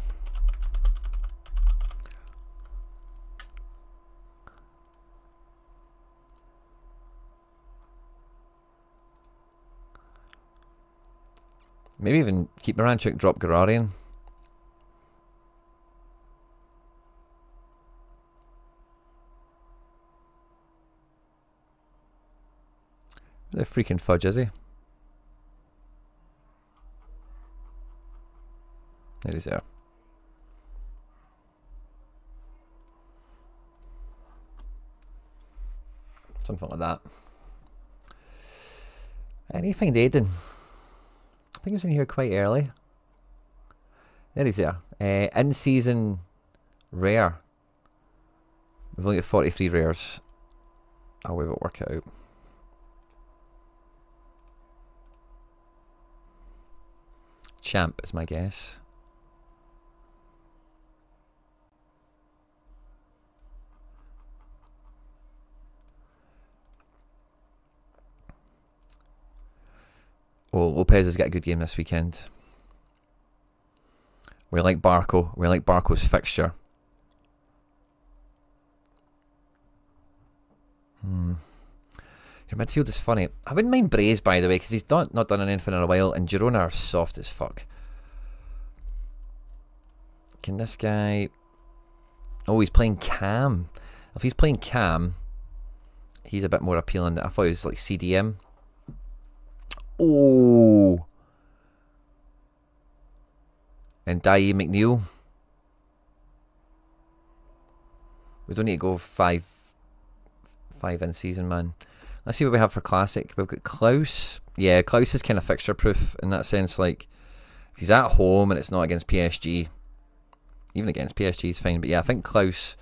Maybe even keep Moranchuk, drop Gararian. The freaking fudge, is he? There he's there. Something like that. And you find Aiden. I think he was in here quite early. There he's there. In-season rare. We've only got 43 rares. I'll we will work it out. Champ is my guess. Oh, Lopez has got a good game this weekend. We like Barco. We like Barco's fixture. Your midfield is funny. I wouldn't mind Braze, by the way, because he's not done anything in a while, and Girona are soft as fuck. Can this guy... Oh, he's playing Cam. If he's playing Cam, he's a bit more appealing. I thought he was like CDM Oh. And Dai McNeil. We don't need to go five in season, man. Let's see what we have for Classic. We've got Klaus. Yeah, Klaus is kind of fixture proof in that sense. Like, if he's at home and it's not against PSG, even against PSG is fine. But yeah, I think Klaus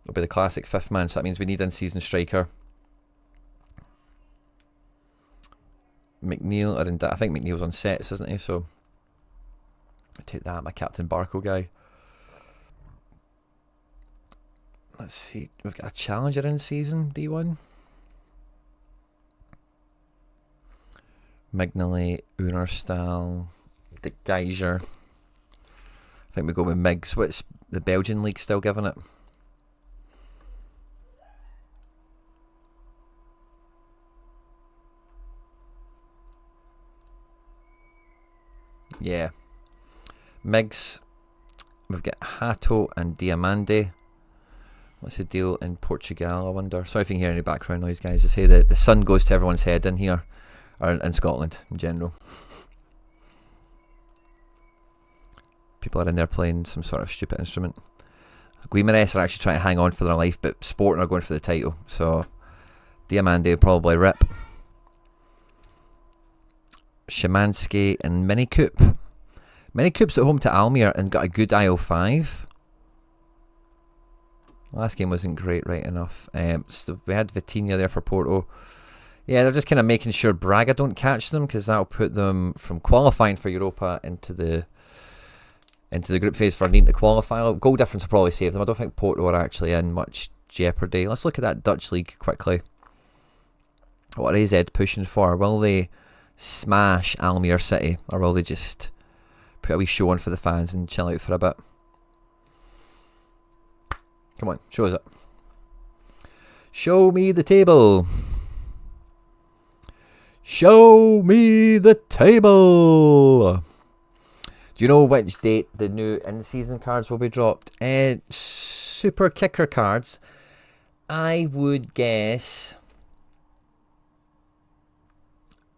will be the Classic 5th man. So that means we need in-season striker. McNeil, I think McNeil's on sets, isn't he? So I take that, my Captain Barco guy. Let's see, we've got a challenger in season, D1. Mignoli, Unerstal, De Geyser. I think we go with Migs. What's the Belgian league still giving it? Yeah. Migs. We've got Hato and Diamande. What's the deal in Portugal, I wonder? Sorry if you can hear any background noise, guys. I say that the sun goes to everyone's head in here, or in Scotland in general. People are in there playing some sort of stupid instrument. Guimarães are actually trying to hang on for their life, but Sporting are going for the title. So Diamande will probably rip. Szymanski and Minikoop. Minikoop's at home to Almere and got a good IO5. Last game wasn't great, right enough. So we had Vitinha there for Porto. Yeah, they're just kind of making sure Braga don't catch them, because that'll put them from qualifying for Europa into the group phase for needing to qualify. Goal difference will probably save them. I don't think Porto are actually in much jeopardy. Let's look at that Dutch league quickly. What are AZ pushing for? Will they smash Almere City, or will they just put a wee show on for the fans and chill out for a bit? Come on, show us it. Show me the table. Show me the table. Do you know which date the new in-season cards will be dropped? Super kicker cards. I would guess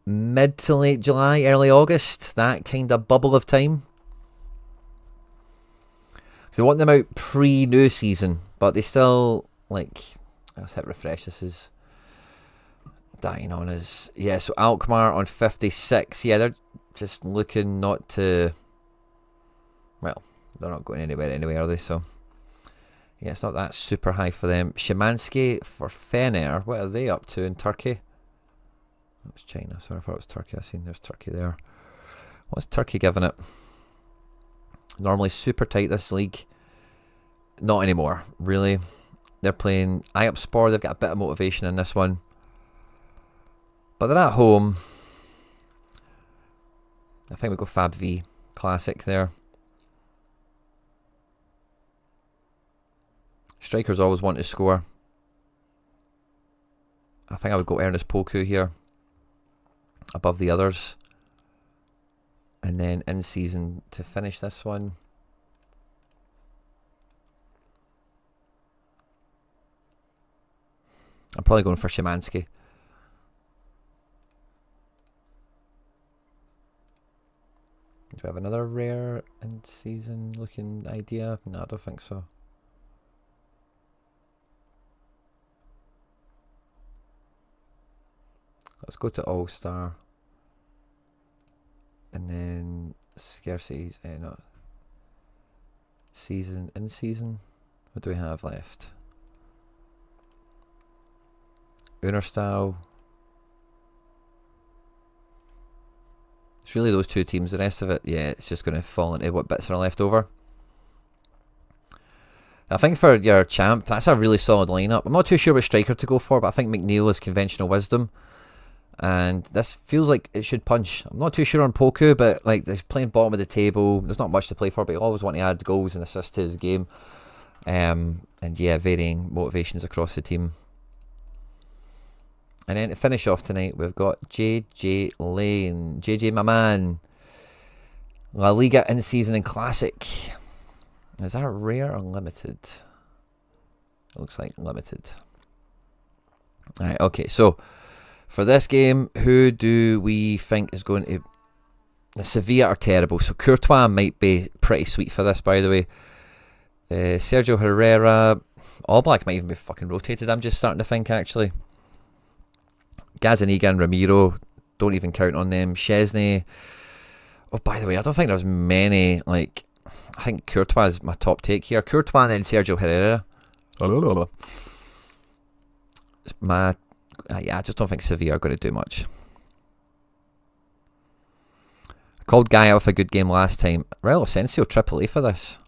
mid to late July, early August. That kind of bubble of time. So they want them out pre-new season, but they still, like, let's hit refresh. This is dying on us. Yeah, so Alkmaar on 56. Yeah, they're just looking not to, well, they're not going anywhere anyway, are they? So, yeah, it's not that super high for them. Szymanski for Fener. What are they up to in Turkey? That was China. Sorry, I thought it was Turkey. I seen there's Turkey there. What's Turkey giving it? Normally super tight, this league. Not anymore, really. They're playing Ayapspor. They've got a bit of motivation in this one, but they're at home. I think we go Fab V Classic there. Strikers always want to score. I think I would go Ernest Poku here above the others. And then in season to finish this one. I'm probably going for Szymanski. Do we have another rare in season looking idea? No, I don't think so. Let's go to All Star. And then scarcities, no. Season, in season. What do we have left? Unerstal. It's really those two teams. The rest of it, yeah, it's just going to fall into what bits are left over. I think for your champ, that's a really solid lineup. I'm not too sure which striker to go for, but I think McNeil is conventional wisdom. And this feels like it should punch. I'm not too sure on Poku, but like they're playing bottom of the table. There's not much to play for, but you always want to add goals and assists to his game. And yeah, varying motivations across the team. And then to finish off tonight, we've got JJ Lane. JJ, my man. La Liga in season and classic. Is that rare or limited? It looks like limited. Alright, okay, so For this game, who do we think is going to... The Sevilla are terrible, so Courtois might be pretty sweet for this, by the way. Sergio Herrera... All Black might even be fucking rotated, I'm just starting to think, actually. Gazzaniga and Ramiro, don't even count on them. Chesney... Oh, by the way, I don't think there's many, like... I think Courtois is my top take here. Courtois and then Sergio Herrera. Yeah, I just don't think Sevilla are going to do much. I called Gaia with a good game last time. Raul Asensio triple A for this.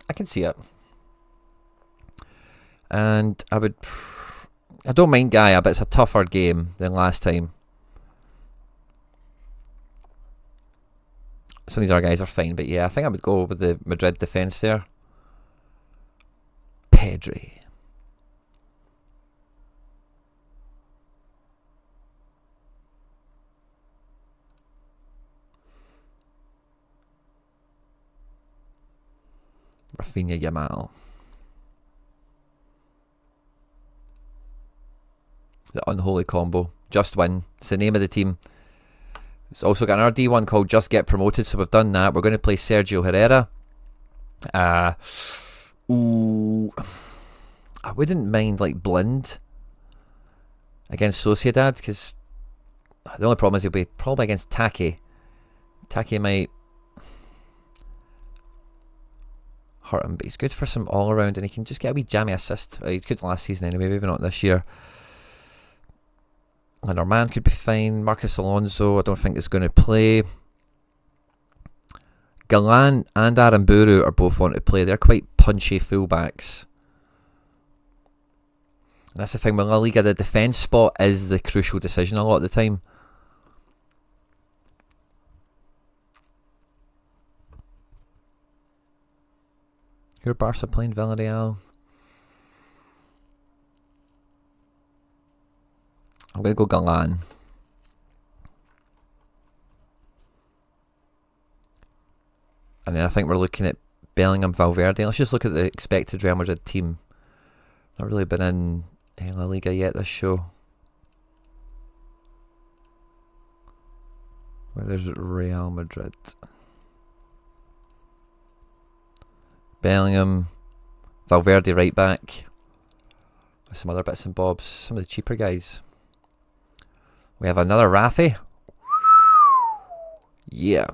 I can see it. And I don't mind Gaia, but it's a tougher game than last time. Some of these other guys are fine, but yeah, I think I would go with the Madrid defence there. Pedri. Rafinha Yamal. The unholy combo. Just win. It's the name of the team. It's also got another D1 called Just Get Promoted, so we've done that. We're going to play Sergio Herrera. I wouldn't mind like Blind against Sociedad, because the only problem is he'll be probably against Take. Take might hurt him, but he's good for some all around, and he can just get a wee jammy assist. He could last season anyway, maybe not this year. And our man could be fine. Marcus Alonso, I don't think is going to play. Galan and Aramburu are both on to play. They're quite punchy fullbacks. And that's the thing with La Liga, the defence spot is the crucial decision a lot of the time. Who are Barca playing? Villarreal. I'm going to go Galan. And then I think we're looking at Bellingham, Valverde. Let's just look at the expected Real Madrid team. Not really been in La Liga yet this show. Where is Real Madrid? Bellingham, Valverde right back. Some other bits and bobs. Some of the cheaper guys. We have another Rafi. Yeah.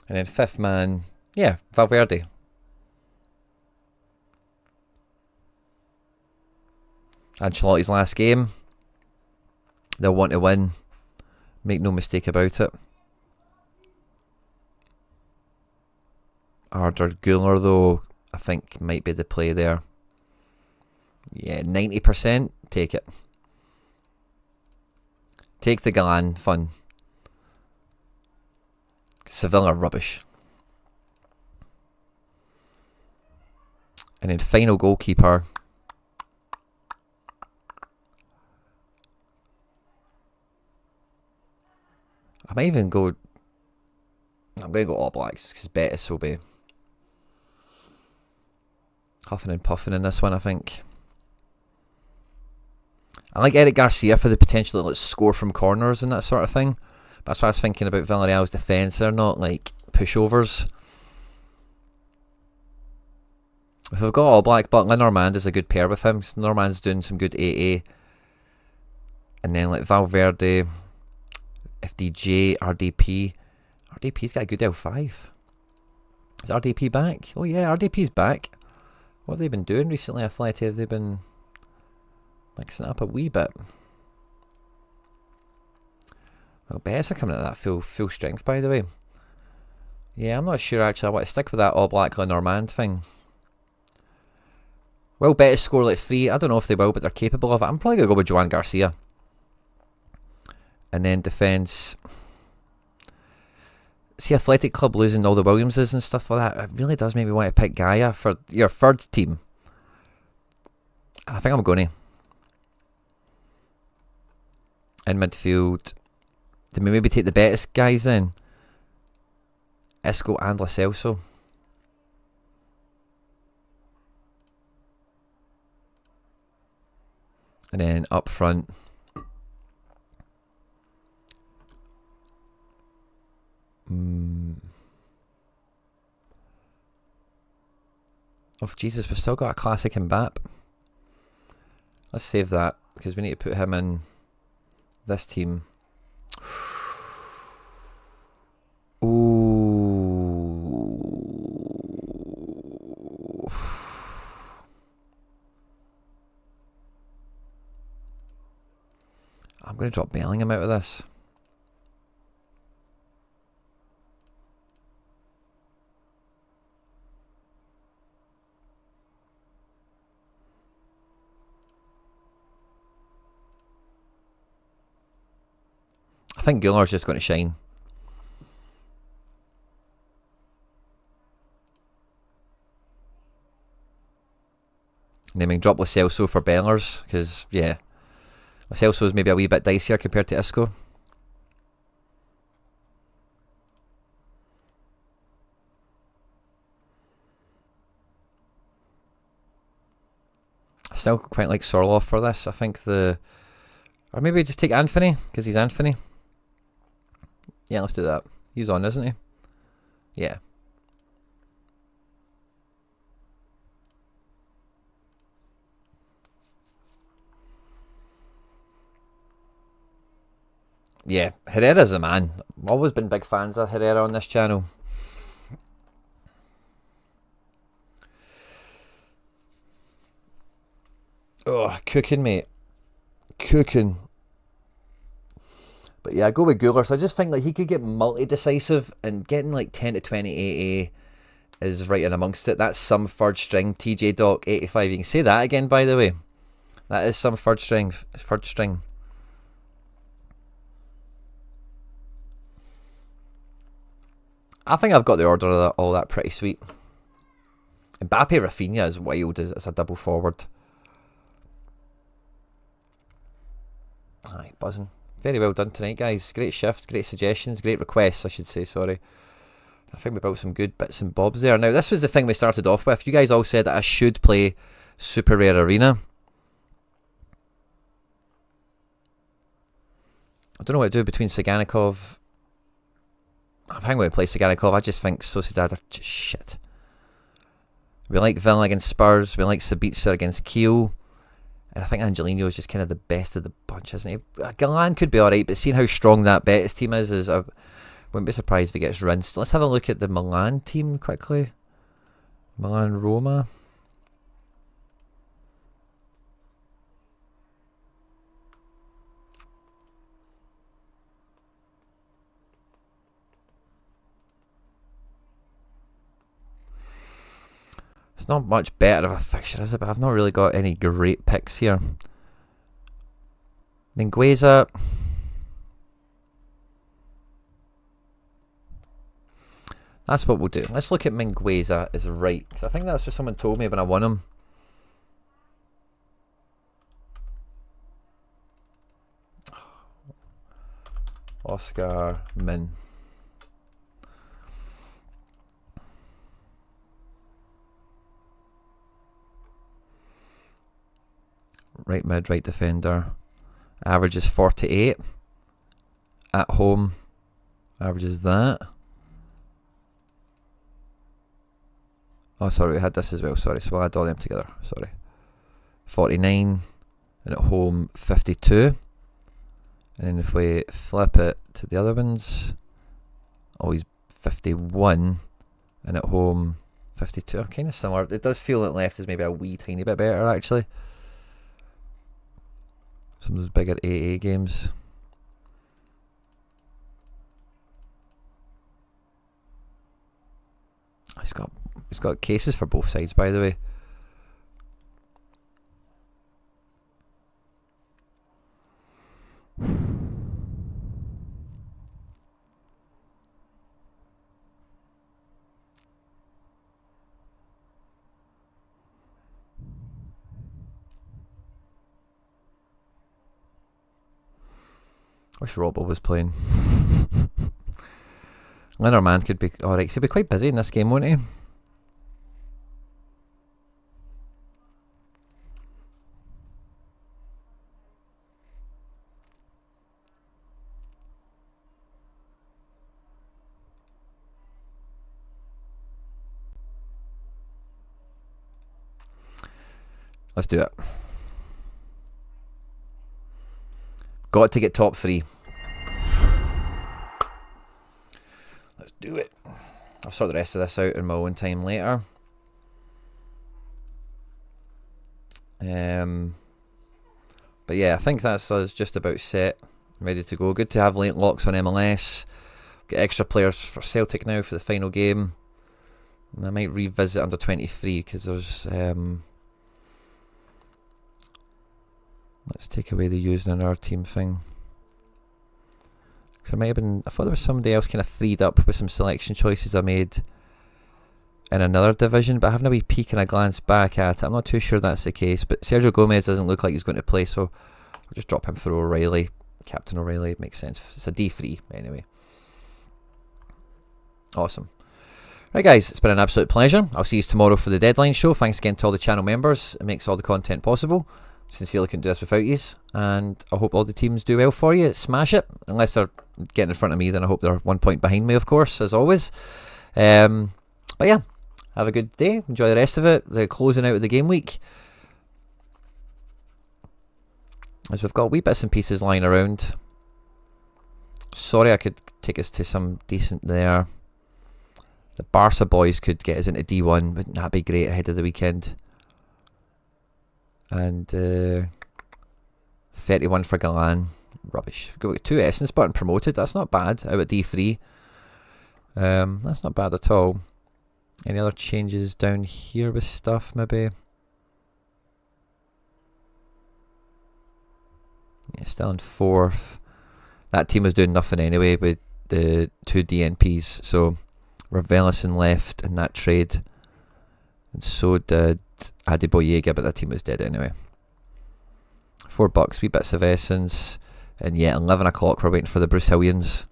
And then fifth man, yeah, Valverde. Ancelotti's last game. They'll want to win. Make no mistake about it. Arder Guler, though, I think might be the play there. Yeah, 90%. Take it. Take the Galan fun. Sevilla rubbish. And then final goalkeeper. I might even go... I'm going to go All Blacks, because Betis will be huffing and puffing in this one, I think. I like Eric Garcia for the potential to score from corners and that sort of thing. That's why I was thinking about Villarreal's defence. They're not like pushovers. If we've got All Black, but Lenormand is a good pair with him. Lenormand's doing some good AA. And then like Valverde, FDJ, RDP. RDP's got a good L5. Is RDP back? Oh yeah, RDP's back. What have they been doing recently, Atleti? Have they been mixing it up a wee bit? Well, Betis are coming at that full strength, by the way. Yeah, I'm not sure actually. I want to stick with that All Black Lenormand thing. Will Betis score like 3? I don't know if they will, but they're capable of it. I'm probably going to go with Joan Garcia. And then defence. See, Athletic Club losing all the Williamses and stuff like that, it really does make me want to pick Gaia for your third team. I think I'm going to. In midfield, did we maybe take the Betis guys in? Isco and Lo Celso. And then up front, oh Jesus, we've still got a classic Mbappe. Let's save that because we need to put him in this team. Ooh. I'm going to drop Bellingham out of this. I think Gullar's just going to shine. Naming drop Lo Celso for Bellers, because, yeah, Lo Celso's maybe a wee bit dicier compared to Isco. I still quite like Sorloff for this. I think or maybe just take Anthony, because he's Anthony. Yeah, let's do that. He's on, isn't he? Yeah. Yeah, Herrera's the man. Always been big fans of Herrera on this channel. Oh, cooking, mate. Cooking. But yeah, I go with Guler. So I just think like he could get multi-decisive, and getting like 10 to 20 AA is right in amongst it. That's some third string. TJ Doc 85. You can say that again, by the way. That is some third string. Third string. I think I've got the order of all that pretty sweet. Mbappe Rafinha is wild as a double forward. Aye, buzzing. Very well done tonight, guys. Great shift, great suggestions, great requests, I should say, sorry. I think we built some good bits and bobs there. Now, this was the thing we started off with. You guys all said that I should play Super Rare Arena. I don't know what to do between Saganikov. I think I'm going to play Saganikov. I just think Sociedad are just shit. We like Villa against Spurs. We like Sabitzer against Kiel. And I think Angelino is just kind of the best of the bunch, isn't he? Galan could be alright, but seeing how strong that Betis team is I wouldn't be surprised if he gets rinsed. Let's have a look at the Milan team quickly. Milan Roma. It's not much better of a fixture, is it? But I've not really got any great picks here. Mingueza. That's what we'll do. Let's look at Mingueza as right, because I think that's what someone told me when I won him. Oscar Min. Right mid, right defender. Average is 48. At home, averages that. Oh, sorry, we had this as well. Sorry, so we'll add all them together. Sorry. 49. And at home, 52. And then if we flip it to the other ones, oh, he's 51. And at home, 52. Kind of similar. It does feel that left is maybe a wee tiny bit better, actually. Some of those bigger AA games. He's got cases for both sides, by the way. Wish Robbo was playing. Lenormand could be alright. He'll be quite busy in this game, won't he? Let's do it. Got to get top 3. Let's do it. I'll sort the rest of this out in my own time later. But yeah, I think that's us just about set, ready to go. Good to have late locks on MLS. Get extra players for Celtic now for the final game. And I might revisit under 23 because there's let's take away the using in our team thing. Because I thought there was somebody else kind of freed up with some selection choices I made in another division, but having a wee peek and a glance back at it, I'm not too sure that's the case. But Sergio Gomez doesn't look like he's going to play, so I'll just drop him for O'Reilly. Captain O'Reilly, it makes sense. It's a D3 anyway. Awesome. Right guys, it's been an absolute pleasure. I'll see you tomorrow for the deadline show. Thanks again to all the channel members. It makes all the content possible. Sincerely couldn't do this without you, and I hope all the teams do well for you. Smash it. Unless they're getting in front of me, then I hope they're 1 point behind me, of course, as always. But yeah, have a good day. Enjoy the rest of it. The closing out of the game week, as we've got wee bits and pieces lying around. Sorry, I could take us to some decent there. The Barca boys could get us into D1. Wouldn't that be great ahead of the weekend? And 31 for Galan. Rubbish. Got 2 Essence button promoted. That's not bad. Out at D3. That's not bad at all. Any other changes down here with stuff, maybe? Yeah, still in 4th. That team was doing nothing anyway with the 2 DNPs. So Ravelisson left in that trade. And so did Adeboyega, but that team was dead anyway. $4, wee bits of Essence. And yeah, 11 o'clock, we're waiting for the Brazilians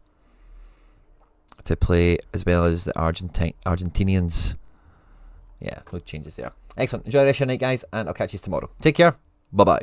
to play, as well as the Argentinians. Yeah, no changes there. Excellent. Enjoy the rest of your night, guys, and I'll catch you tomorrow. Take care. Bye-bye.